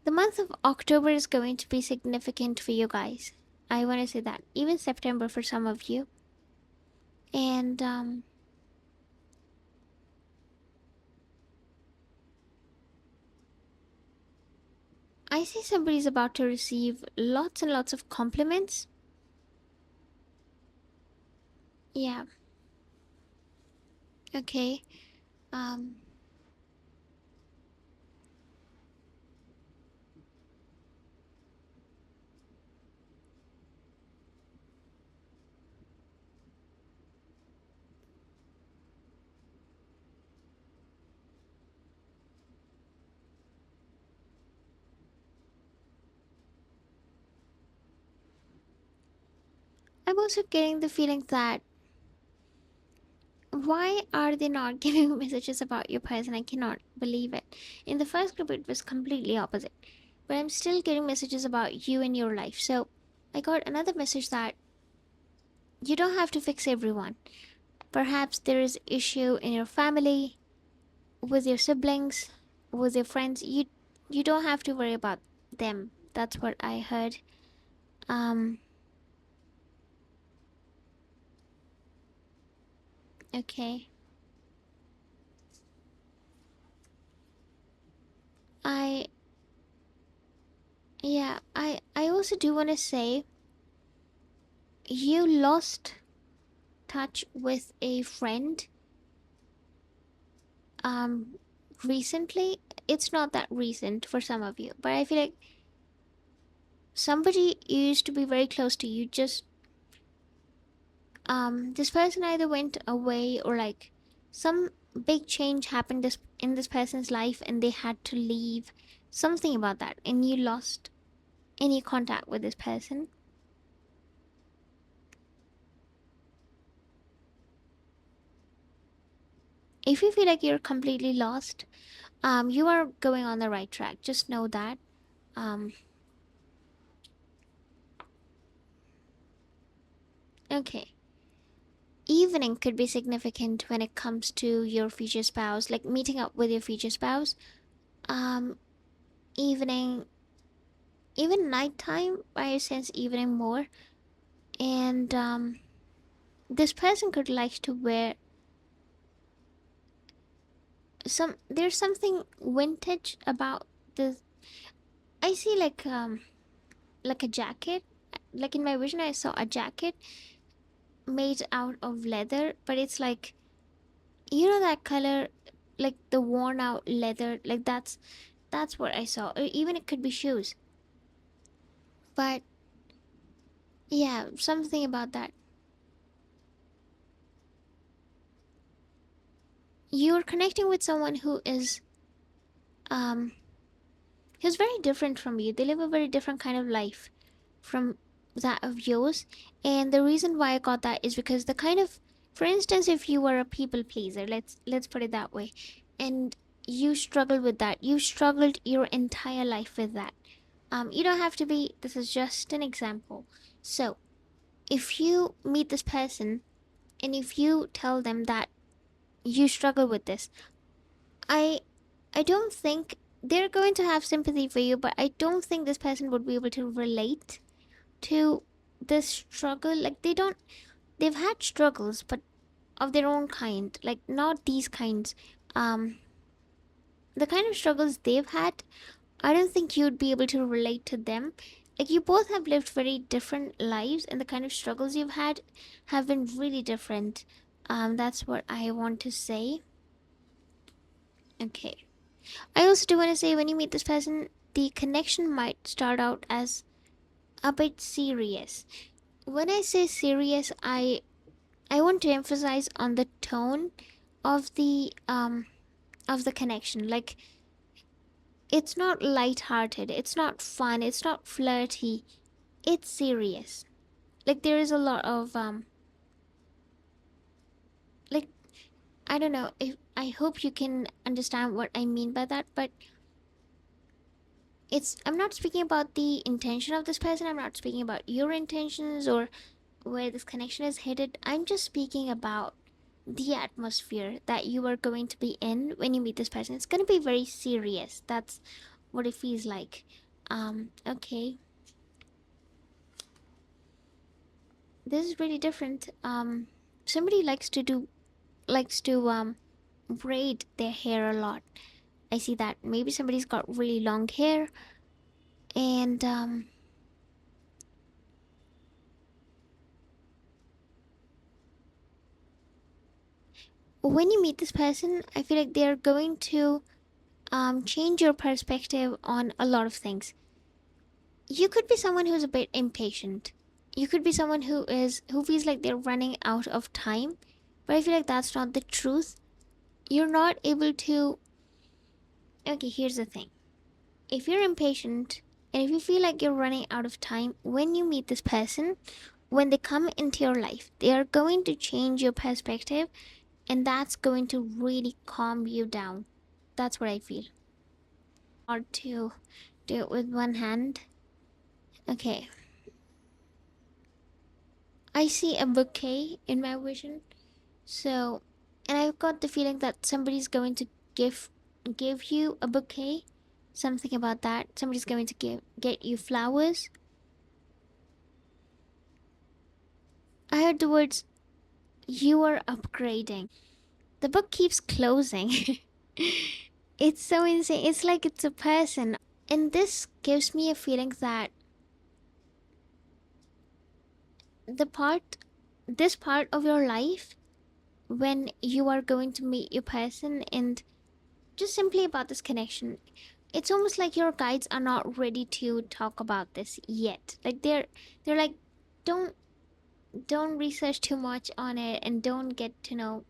The month of October is going to be significant for you guys. I want to say that. Even September for some of you. And I see somebody's about to receive lots and lots of compliments. Yeah. Okay. Um I'm also getting the feeling that why are they not giving messages about your person? I cannot believe it. In the first group it was completely opposite. But I'm still getting messages about you and your life. So I got another message that you don't have to fix everyone. Perhaps there is issue in your family, with your siblings, with your friends. You don't have to worry about them. That's what I heard. Um okay. I yeah, I also do want to say you lost touch with a friend um recently. It's not that recent for some of you, but I feel like somebody used to be very close to you just this person either went away or like some big change happened in this person's life and they had to leave, something about that, and you lost any contact with this person. If you feel like you're completely lost, you are going on the right track, just know that. um okay, evening could be significant when it comes to your future spouse, like meeting up with your future spouse. um Evening, even nighttime, I sense evening more. And this person could like to wear some, there's something vintage about this. I see like a jacket, like in my vision I saw a jacket made out of leather, but it's like, you know, that color, like the worn out leather, like that's what I saw. Or even it could be shoes, but yeah, something about that. You're connecting with someone um who's very different from you. They live a very different kind of life from that of yours. And the reason why I got that is because the kind of, for instance, if you were a people pleaser, let's put it that way, and you struggled with that, you struggled your entire life with that. You don't have to be, this is just an example. So if you meet this person and if you tell them that you struggle with this, I I don't think they're going to have sympathy for you, but I don't think this person would be able to relate to this struggle. Like they've had struggles, but of their own kind, like not these kinds. Um, the kind of struggles they've had, I don't think you'd be able to relate to them. Like you both have lived very different lives, and the kind of struggles you've had have been really different. That's what I want to say. Okay. I also do want to say when you meet this person, the connection might start out as a bit serious. When I say serious, I want to emphasize on the tone of the connection. Like it's not light-hearted, it's not fun, it's not flirty. It's serious. Like there is a lot of like, I don't know if, I hope you can understand what I mean by that, but it's, I'm not speaking about the intention of this person, I'm not speaking about your intentions or where this connection is headed. I'm just speaking about the atmosphere that you are going to be in when you meet this person. It's going to be very serious. That's what it feels like. Okay. This is really different. Somebody likes to braid their hair a lot. I see that. Maybe somebody's got really long hair, and when you meet this person, I feel like they're going to change your perspective on a lot of things. You could be someone who's a bit impatient. You could be someone who feels like they're running out of time, but I feel like that's not the truth. You're not able to. Okay, here's the thing. If you're impatient and if you feel like you're running out of time, when you meet this person, when they come into your life, they are going to change your perspective, and that's going to really calm you down. That's what I feel. Hard to do it with one hand. Okay, I see a bouquet in my vision. So, and I've got the feeling that somebody's going to give give you a bouquet. Something about that. Somebody's going to get you flowers. I heard the words, you are upgrading. The book keeps closing. It's so insane. It's like it's a person. And this gives me a feeling that the part, this part of your life, when you are going to meet your person and just simply about this connection, it's almost like your guides are not ready to talk about this yet. Like they're like, don't don't research too much on it and don't get to know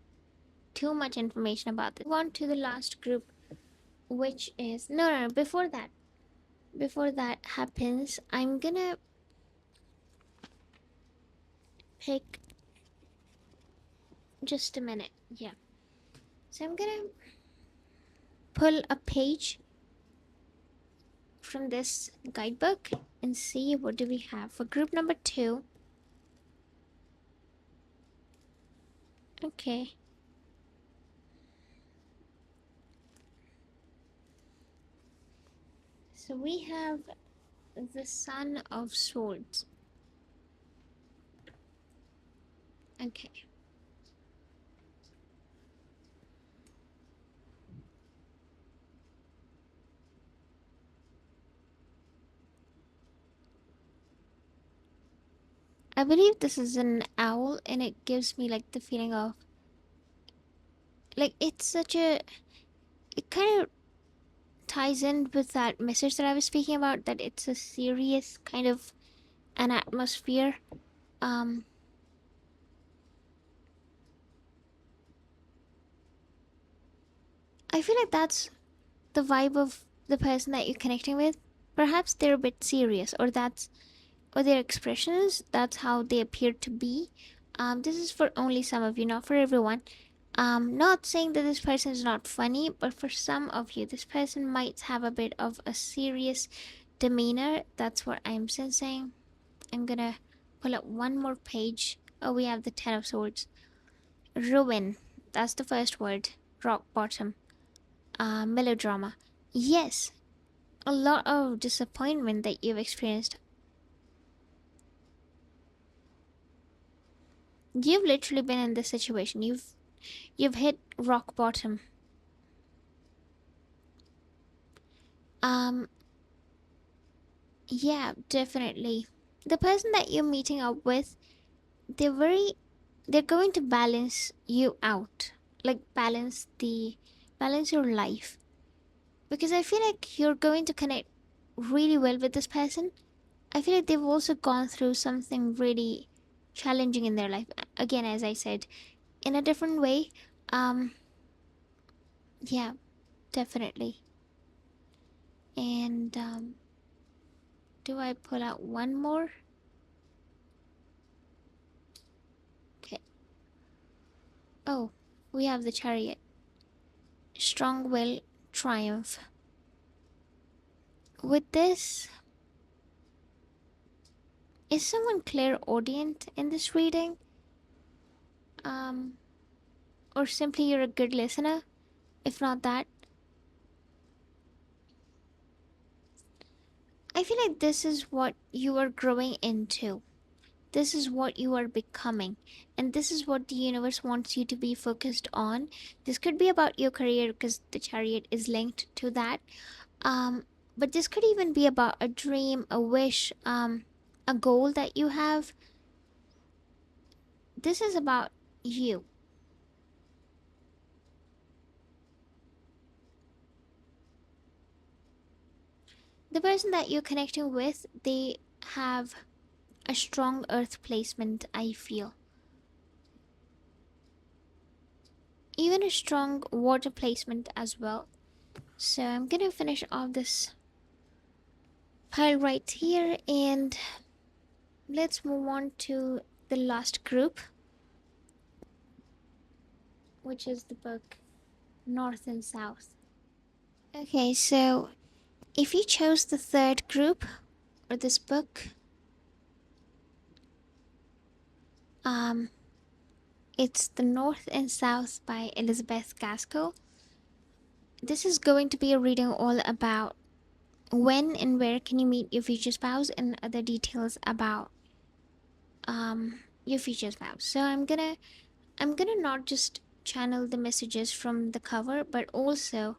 too much information about this. Move on to the last group, which is no, before that, before that happens, I'm gonna pick just a minute. Yeah. So I'm gonna pull a page from this guidebook and see what do we have for group number 2. Okay. So we have the Son of Swords. Okay. I believe this is an owl and it gives me like the feeling of like it's such a, it kind of ties in with that message that I was speaking about, that it's a serious kind of an atmosphere. Um I feel like that's the vibe of the person that you're connecting with. Perhaps they're a bit serious, or that's, or their expressions, that's how they appear to be. This is for only some of you, not for everyone. Not saying that this person is not funny, but for some of you, this person might have a bit of a serious demeanor. That's what I'm sensing. I'm gonna pull up one more page. Oh, we have the Ten of Swords. Ruin. That's the first word. Rock bottom. Melodrama. Yes, a lot of disappointment that you've experienced. You've literally been in this situation. You've hit rock bottom. Um, yeah, definitely. The person that you're meeting up with, they're very, they're going to balance you out. Like balance your life. Because I feel like you're going to connect really well with this person. I feel like they've also gone through something really challenging in their life. Again, as I said, in a different way. Um, yeah, definitely. And do I pull out one more? Okay. Oh, we have the Chariot. Strong will triumph. With this, is someone clairaudient in this reading? Um, or simply you're a good listener? If not that, I feel like this is what you are growing into. This is what you are becoming. And this is what the universe wants you to be focused on. This could be about your career because the Chariot is linked to that. Um, but this could even be about a dream, a wish, a goal that you have. This is about you. The person that you're connecting with, they have a strong earth placement, I feel. Even a strong water placement as well. So I'm gonna finish off this pile right here and let's move on to the last group, which is the book North and South. Okay, so if you chose the third group or this book, um, it's The North and South by Elizabeth Gaskell. This is going to be a reading all about when and where can you meet your future spouse and other details about your future spouse. So I'm gonna not just channel the messages from the cover, but also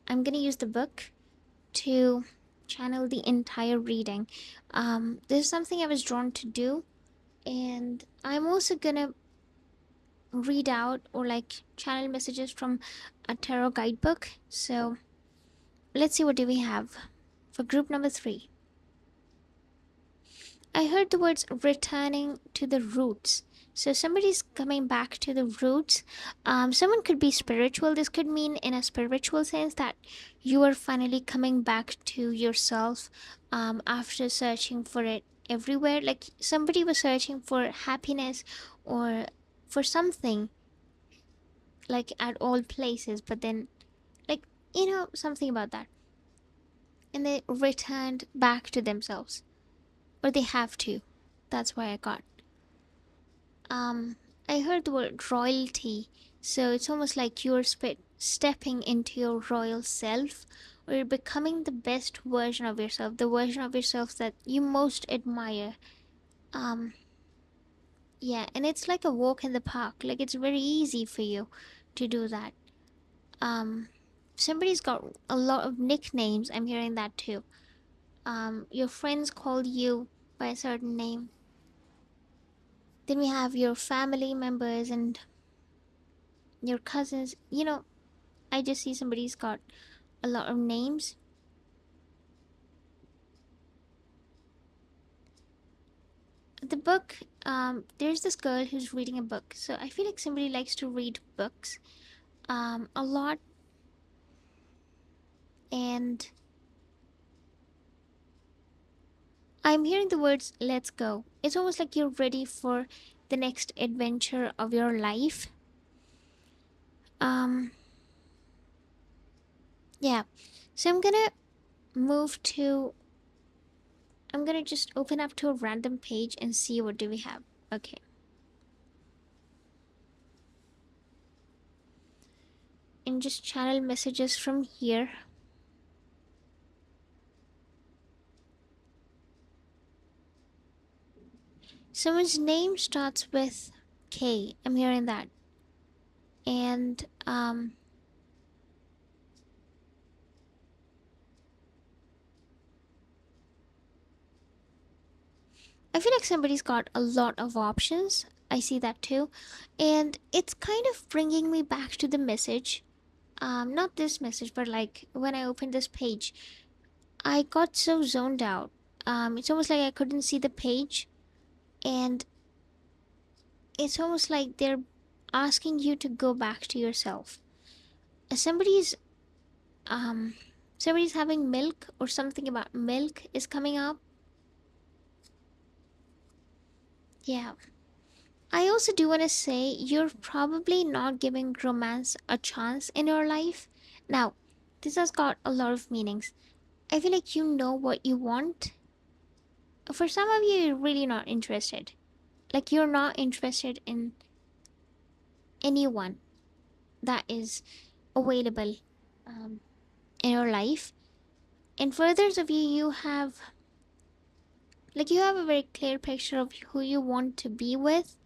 I'm gonna use the book to channel the entire reading. This is something I was drawn to do, and I'm also gonna read out or like channel messages from a tarot guidebook. So let's see what do we have for group number 3. I heard the words returning to the roots. So somebody's coming back to the roots. Someone could be spiritual. This could mean in a spiritual sense that you are finally coming back to yourself after searching for it everywhere. Like somebody was searching for happiness or for something like at all places, but then like something about that, and they returned back to themselves, or they have to. That's why I got. Um, I heard the word royalty, so it's almost like you're stepping into your royal self, or you're becoming the best version of yourself, the version of yourself that you most admire. Um, yeah, and it's like a walk in the park. Like it's very easy for you to do that. Um, somebody's got a lot of nicknames. I'm hearing that too. Your friends call you by a certain name. Then we have your family members and your cousins. I just see somebody's got a lot of names. The book, there's this girl who's reading a book. So I feel like somebody likes to read books a lot. And I'm hearing the words let's go. It's almost like you're ready for the next adventure of your life. Um, yeah. So move to, I'm gonna just open up to a random page and see what do we have. Okay. And just channel messages from here. Someone's name starts with K. I'm hearing that. And I feel like somebody's got a lot of options. I see that too. And it's kind of bringing me back to the message. Not this message, but like when I opened this page, I got so zoned out. It's almost like I couldn't see the page, and it's almost like they're asking you to go back to yourself. Somebody's um somebody's having milk, or something about milk is coming up. Yeah. I also do want to say you're probably not giving romance a chance in your life. Now, this has got a lot of meanings. I feel like you know what you want. For some of you, you're really not interested. Like, you're not interested in anyone that is available um, in your life. And for others of you, you have a very clear picture of who you want to be with.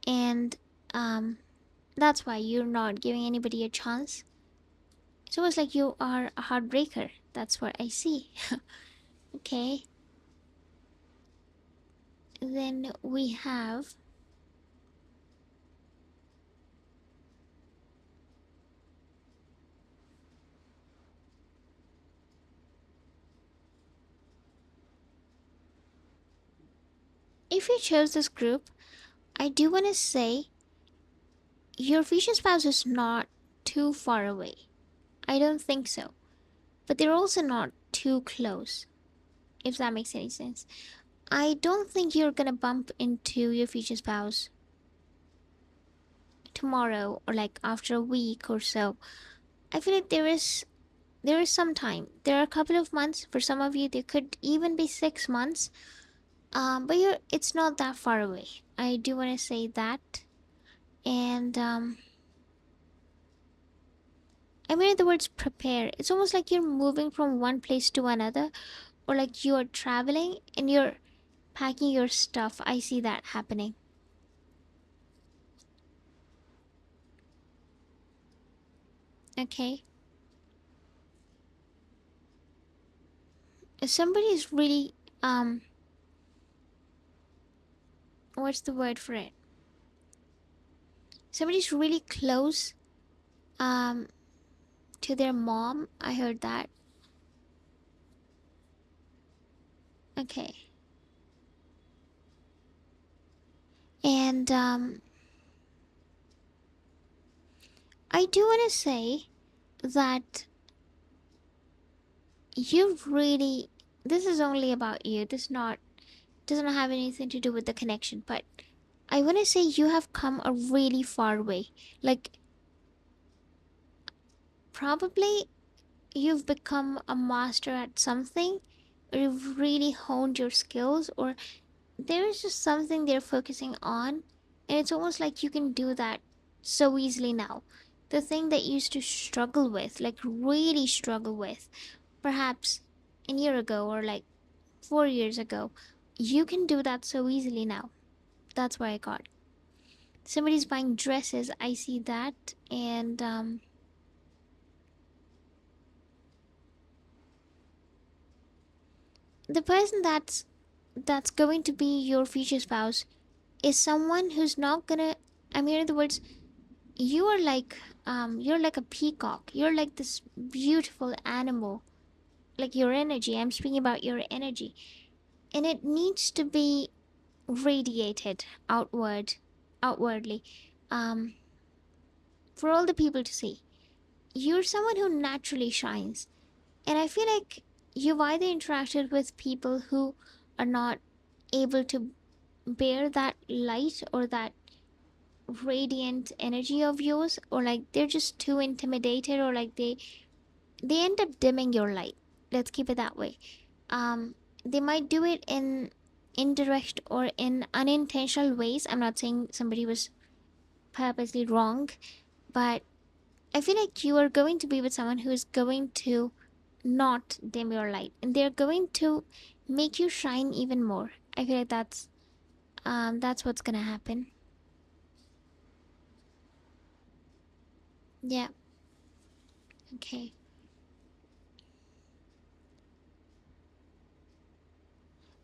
And um, that's why you're not giving anybody a chance. It's almost like you are a heartbreaker. That's what I see. Okay. Then we have, if you chose this group, I do want to say your future spouse is not too far away. I don't think so. But they're also not too close, if that makes any sense. I don't think you're gonna bump into your future spouse tomorrow or like after a week or so. I feel like there is some time. There are a couple of months. For some of you, there could even be 6 months. But it's not that far away. I do want to say that. And I mean the words prepare. It's almost like you're moving from one place to another, or like you're traveling and you're packing your stuff. I see that happening. Okay. somebody is really what's the word for it? Somebody's really close um to their mom. I heard that. Okay. And I do want to say that you've really, this is only about you. This not doesn't have anything to do with the connection, but I want to say you have come a really far way. Like, probably you've become a master at something, or you've really honed your skills, or there is just something they're focusing on, and it's almost like you can do that so easily now. The thing that you used to struggle with, like really struggle with, perhaps a year ago or like 4 years ago, you can do that so easily now. That's why I got. Somebody's buying dresses, I see that, and the person that's going to be your future spouse is someone who's not gonna. I mean, in other words, you're like a peacock. You're like this beautiful animal, like your energy. I'm speaking about your energy, and it needs to be radiated outwardly, um, for all the people to see. You're someone who naturally shines, and I feel like you've either interacted with people who are not able to bear that light or that radiant energy of yours, or like they're just too intimidated, or like they end up dimming your light. Let's keep it that way. um they might do it in indirect or in unintentional ways. I'm not saying somebody was purposely wrong, but I feel like you are going to be with someone who is going to not dim your light, and they're going to make you shine even more. I feel like that's what's gonna happen. Yeah. Okay.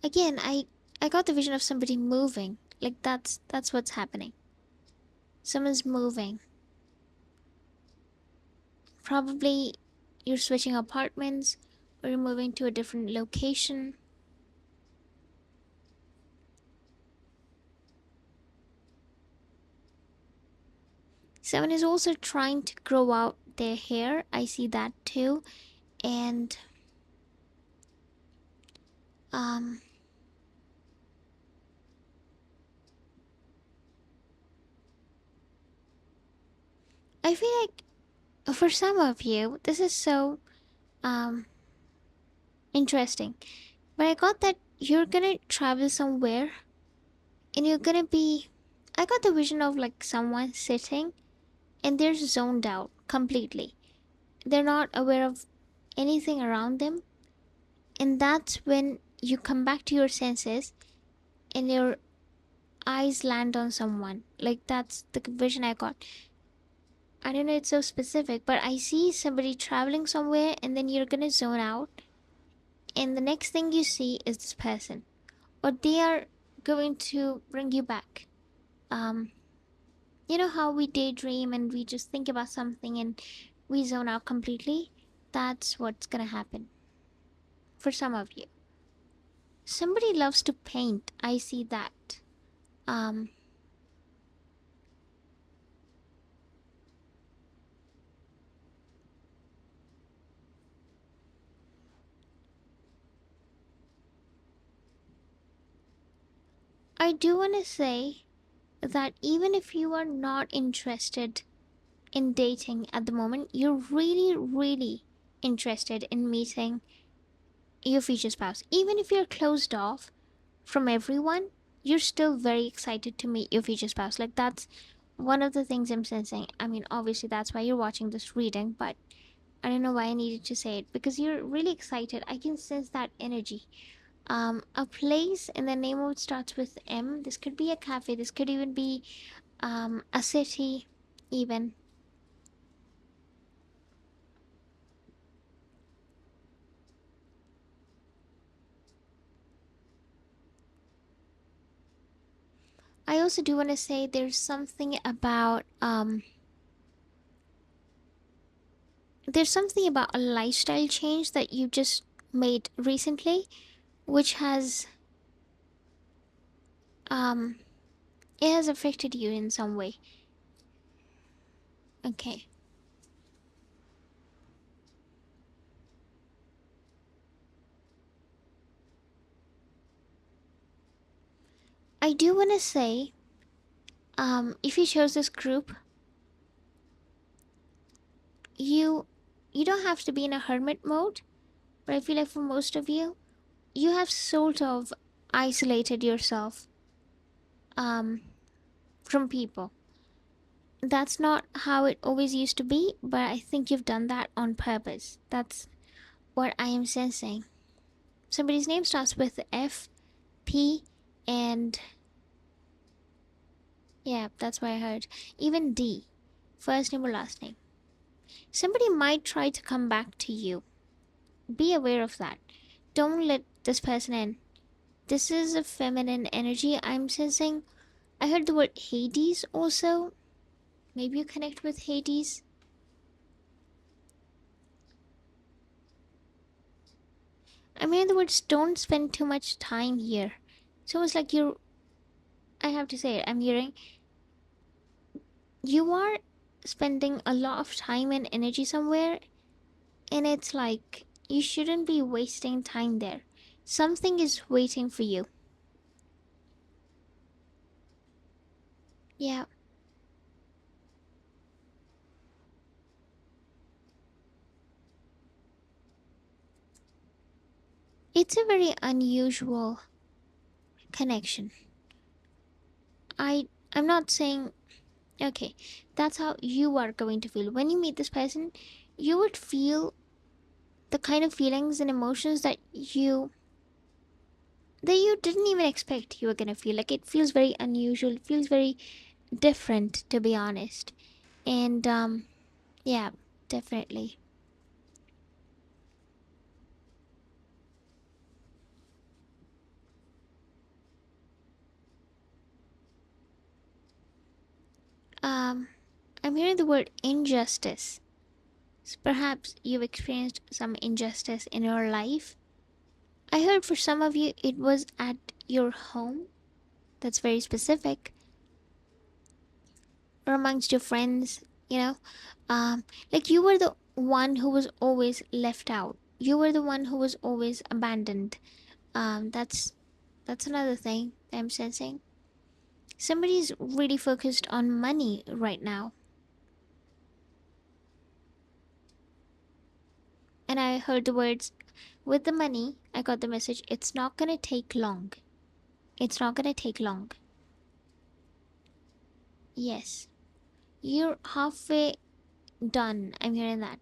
Again, I got the vision of somebody moving. Like that's what's happening. Someone's moving. Probably you're switching apartments, or you're moving to a different location. Someone is also trying to grow out their hair. I see that too. And um I feel like for some of you this is so um interesting. But I got that you're gonna travel somewhere, and you're gonna be, I got the vision of like someone sitting and they're zoned out completely. They're not aware of anything around them. And that's when you come back to your senses and your eyes land on someone. Like that's the vision I got. I don't know, it's so specific, but I see somebody traveling somewhere and then you're gonna zone out. And the next thing you see is this person, or they are going to bring you back. Um, you know how we daydream and we just think about something and we zone out completely? That's what's gonna happen for some of you. Somebody loves to paint. I see that. Um, I do want to say that even if you are not interested in dating at the moment, you're really, really interested in meeting your future spouse. Even if you're closed off from everyone, you're still very excited to meet your future spouse. Like, that's one of the things I'm sensing. I mean, obviously, that's why you're watching this reading, but I don't know why I needed to say it because you're really excited. I can sense that energy. A place and the name of it starts with M. This could be a cafe. This could even be a city, even. also do want to say there's something about a lifestyle change that you just made recently, which has um it has affected you in some way. Okay. I do want to say, if you chose this group, you you don't have to be in a hermit mode, but I feel like for most of you, you have sort of isolated yourself um from people. That's not how it always used to be, but I think you've done that on purpose. That's what I am sensing. Somebody's name starts with F, P, and yeah, that's what I heard. Even D. First name or last name. Somebody might try to come back to you. Be aware of that. Don't let this person in. This is a feminine energy I'm sensing. I heard the word Hades also. Maybe you connect with Hades. I'm hearing the words don't spend too much time here. It's almost like you're, I have to say it, I'm hearing you are spending a lot of time and energy somewhere, and it's like you shouldn't be wasting time there. Something is waiting for you. Yeah, it's a very unusual connection. I'm not saying okay, that's how you are going to feel. When you meet this person, you would feel the kind of feelings and emotions that you didn't even expect you were gonna feel. Like it feels very unusual, it feels very different to be honest. And yeah, definitely. Um I'm hearing the word injustice. So perhaps you've experienced some injustice in your life. I heard for some of you it was at your home. That's very specific. Or amongst your friends, you know. Like you were the one who was always left out. You were the one who was always abandoned. That's another thing that I'm sensing. Somebody's really focused on money right now. And I heard the words, with the money, I got the message, it's not gonna take long. It's not gonna take long. Yes. You're halfway done. I'm hearing that.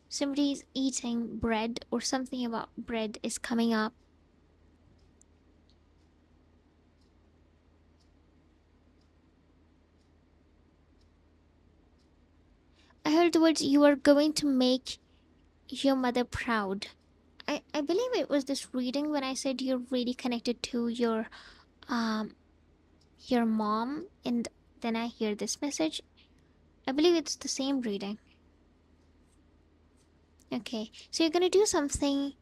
Somebody's eating bread or something about bread is coming up. I heard the words, you are going to make your mother proud. I believe it was this reading when I said you're really connected to um your mom, and then I hear this message. I believe it's the same reading. Okay, so you're gonna do something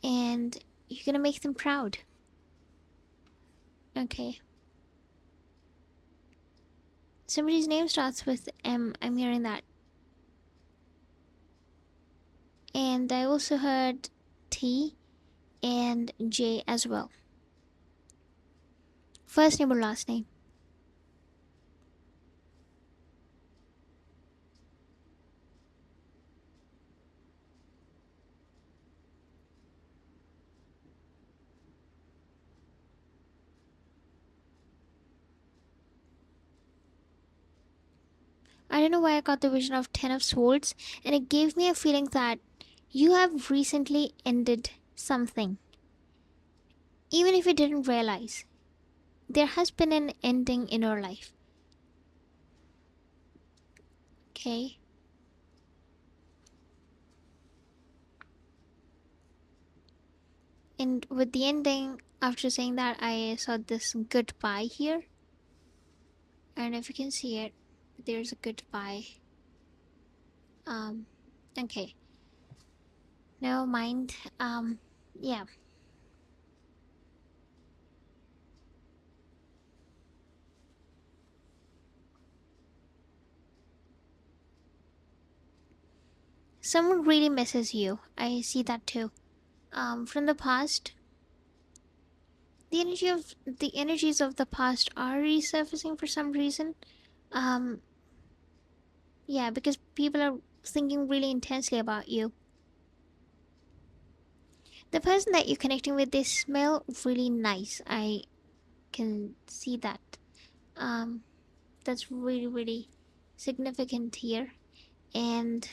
and you're gonna make them proud. Okay. Somebody's name starts with M. I'm hearing that. And I also heard T and J as well. First name or last name? I don't know why I got the vision of Ten of Swords, and it gave me a feeling that you have recently ended something. Even if you didn't realize, there has been an ending in your life. Okay? And with the ending, After saying that, I saw this goodbye here, and if you can see it, there's a goodbye. Um, okay, never mind. Yeah. Someone really misses you. I see that too. From the past, the energies of the past are resurfacing for some reason. Um, yeah, because people are thinking really intensely about you. The person that you're connecting with, they smell really nice. I can see that. Um, that's really, really significant here. And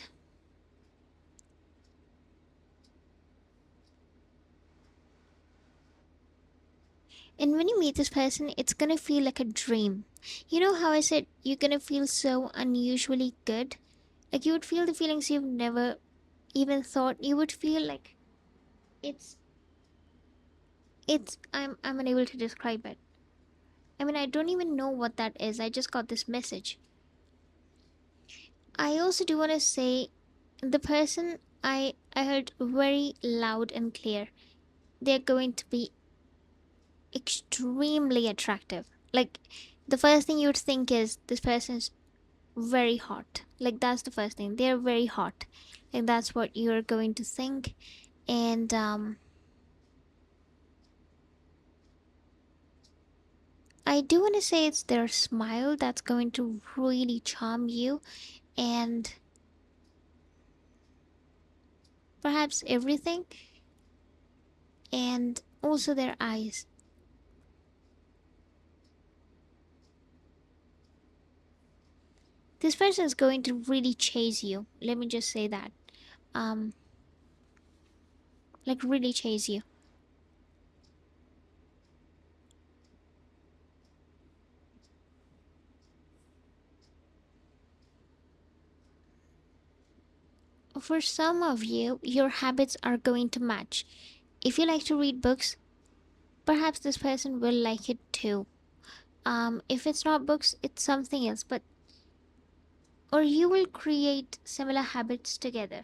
when you meet this person, it's gonna feel like a dream. You know how I said you're gonna feel so unusually good? Like you would feel the feelings you've never even thought you would feel. Like it's I'm unable to describe it. I mean, I don't even know what that is. I just got this message. I also do want to say the person I heard very loud and clear. They're going to be extremely attractive. Like the first thing you'd think is this person's very hot. Like that's the first thing. They're very hot. Like that's what you're going to think. And I do want to say it's their smile that's going to really charm you, and perhaps everything, and also their eyes. This person is going to really chase you. Let me just say that. Um, like really chase you. For some of you, your habits are going to match. If you like to read books, perhaps this person will like it too. If it's not books, it's something else. But or you will create similar habits together.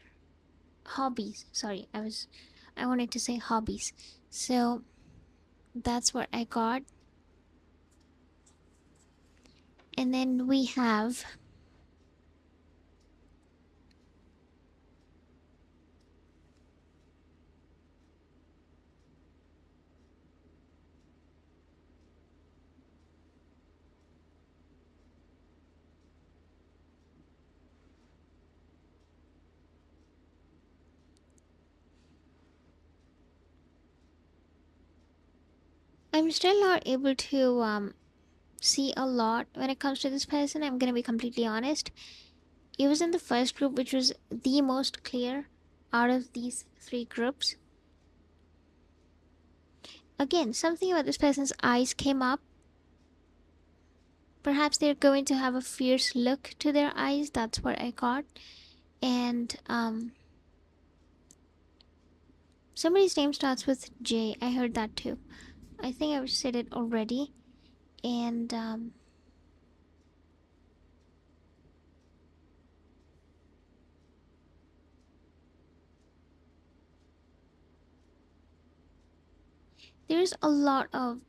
Hobbies. Sorry, I wanted to say hobbies. So that's what I got. And then we have, I'm still not able to see a lot when it comes to this person. I'm gonna be completely honest. It was in the first group, which was the most clear out of these three groups. Again, something about this person's eyes came up. Perhaps they're going to have a fierce look to their eyes. That's what I got. And somebody's name starts with J. I heard that too. I think I said it already. And there's a lot of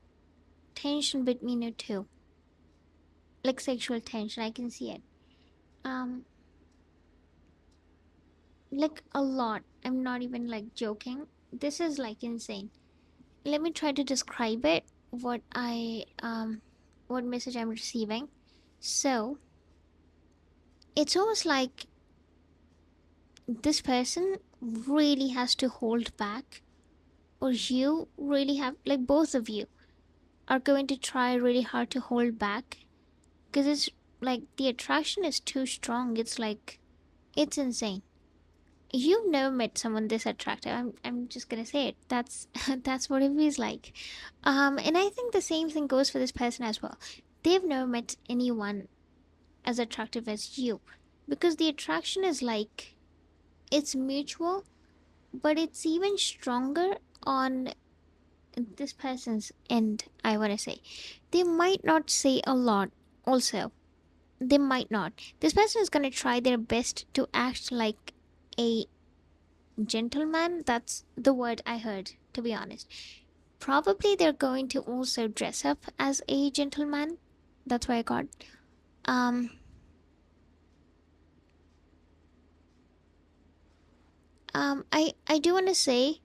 tension between you two, like sexual tension. I can see it. Um, like a lot. I'm not even like joking. This is like insane. Let me try to describe it. What message I'm receiving. So it's almost like this person really has to hold back, or you really have, like both of you are going to try really hard to hold back because it's like the attraction is too strong. It's like it's insane. You've never met someone this attractive. I'm just gonna say it. That's that's what it feels like. And I think the same thing goes for this person as well. They've never met anyone as attractive as you, because the attraction is like it's mutual, but it's even stronger on this person's end, I want to say, they might not say a lot. Also, they might not. This person is going to try their best to act like a gentleman. That's the word I heard, to be honest. Probably they're going to also dress up as a gentleman. That's what I got. Um, I do want to say,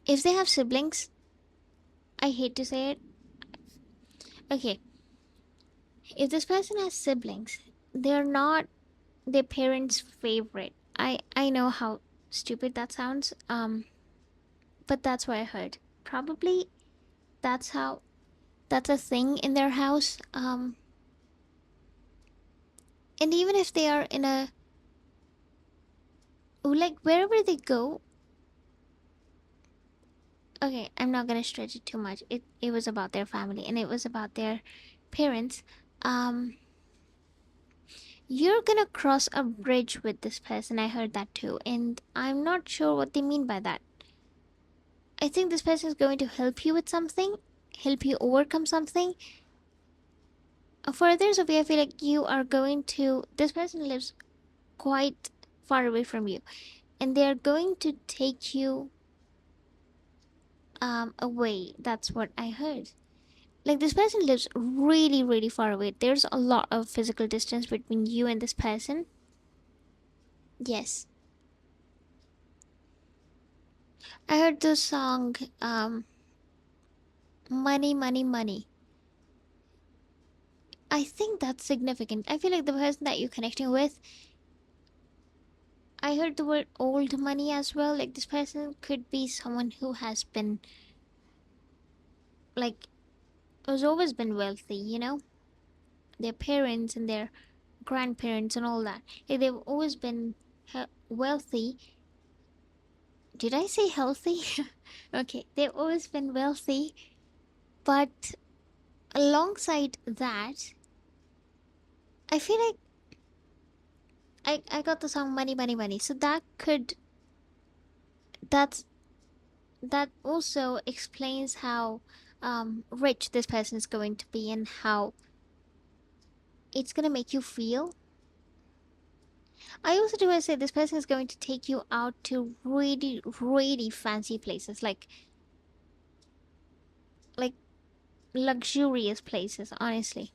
if they have siblings, I hate to say it. Okay, if this person has siblings, they're not their parents' favorite. I know how stupid that sounds. But that's what I heard. Probably that's how that's a thing in their house. And even if they are in a, like, wherever they go. Okay, I'm not gonna stretch it too much. It was about their family and it was about their parents. Um, you're gonna cross a bridge with this person. I heard that too, and I'm not sure what they mean by that. I think this person is going to help you with something, help you overcome something. For others of you, I feel like you are going to. This person lives quite far away from you, and they are going to take you away. That's what I heard. Like, this person lives really, really far away. There's a lot of physical distance between you and this person. Yes, I heard the song "Money, Money, Money." I think that's significant. I feel like the person that you're connecting with. I heard the word old money as well. Like, this person could be someone who has been, like, has always been wealthy, their parents and their grandparents and all that. Like, they've always been wealthy. Did I say healthy? Okay, they've always been wealthy, but alongside that, I feel like I got the song Money, Money, Money. So that's that also explains how rich this person is going to be and how it's gonna make you feel. I also do want to say this person is going to take you out to really, really fancy places, like luxurious places. Honestly,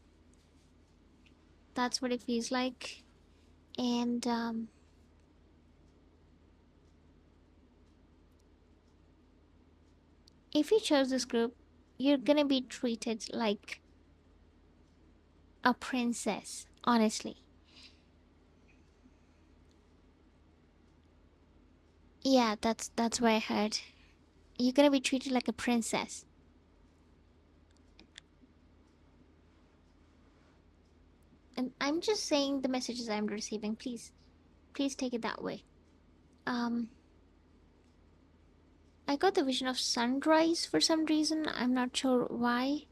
that's what it feels like. And if you chose this group, you're gonna be treated like a princess. Honestly, yeah, that's what I heard. You're gonna be treated like a princess. And I'm just saying the messages I'm receiving. Please take it that way. Um, I got the vision of sunrise for some reason. I'm not sure why.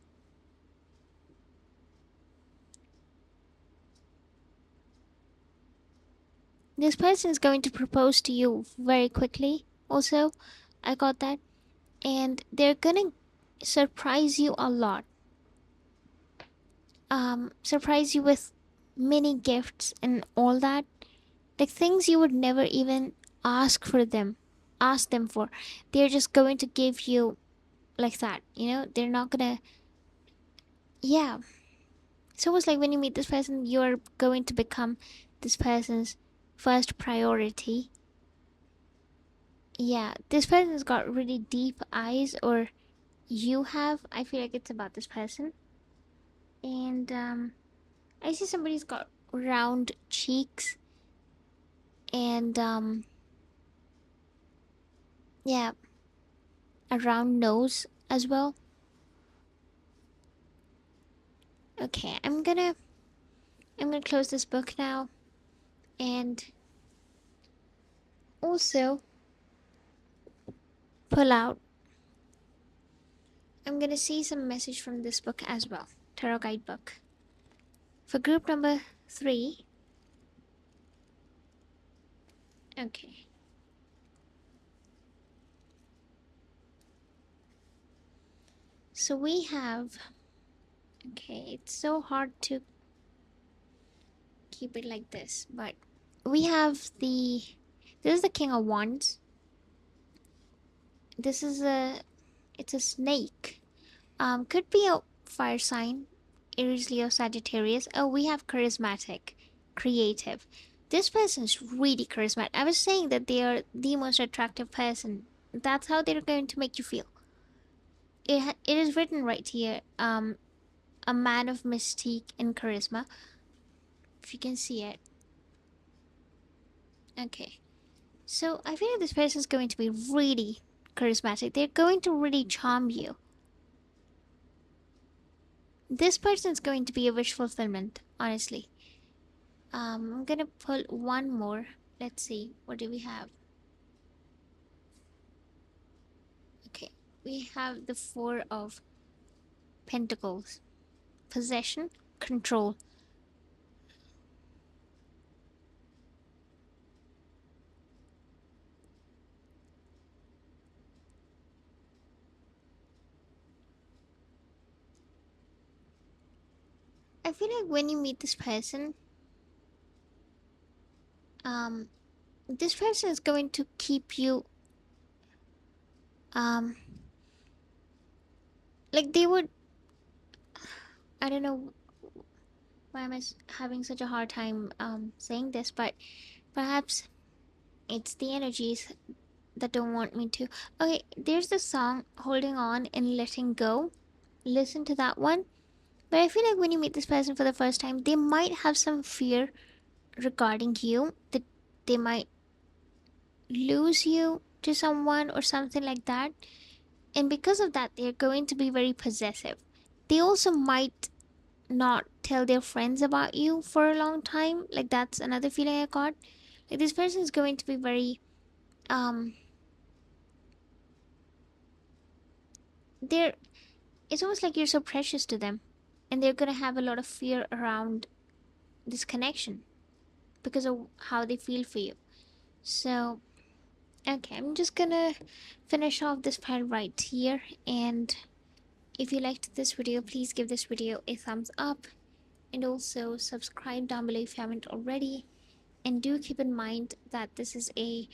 This person is going to propose to you very quickly. Also, I got that. And they're gonna surprise you a lot. Surprise you with many gifts and all that. Like, things you would never even ask for them. Ask them for. They're just going to give you like that. They're not gonna. Yeah. It's almost like when you meet this person, you're going to become this person's first priority. Yeah, this person's got really deep eyes, or you have. I feel like it's about this person. And I see somebody's got round cheeks and yeah, a round nose as well. Okay, I'm gonna close this book now, and also pull out. I'm gonna see some message from this book as well. Tarot guidebook. For group number 3. Okay. So we have, okay, it's so hard to keep it like this, but we have this is the King of Wands. This is it's a snake. Could be a fire sign, Aries, Leo, Sagittarius. Oh, we have charismatic, creative. This person's really charismatic. I was saying that they are the most attractive person. That's how they're going to make you feel. It is written right here. A man of mystique and charisma. If you can see it. Okay. So I feel like this person's going to be really charismatic. They're going to really charm you. This person's going to be a wish fulfillment, honestly. I'm gonna pull one more. Let's see, what do we have? Okay, we have the Four of Pentacles. Possession, control. I feel like when you meet um, this person is going to keep you, um, like they would, I don't know why am I having such a hard time saying this, but perhaps it's the energies that don't want me to. Okay, there's the song Holding On and Letting Go. Listen to that one. But I feel like when you meet this person for the first time, they might have some fear regarding you, that they might lose you to someone or something like that. And because of that, they're going to be very possessive. They also might not tell their friends about you for a long time. Like, that's another feeling I got. Like, this person is going to be very, um, they're, it's almost like you're so precious to them. And they're going to have a lot of fear around this connection because of how they feel for you. So, okay, I'm just gonna finish off this part right here. And if you liked this video, please give this video a thumbs up and also subscribe down below if you haven't already. And do keep in mind that this is a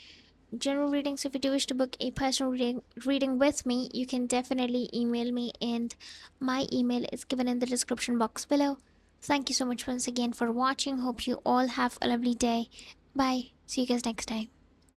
general reading, so if you do wish to book a personal reading with me, you can definitely email me, and my email is given in the description box below. Thank you so much once again for watching. Hope you all have a lovely day. Bye. See you guys next time.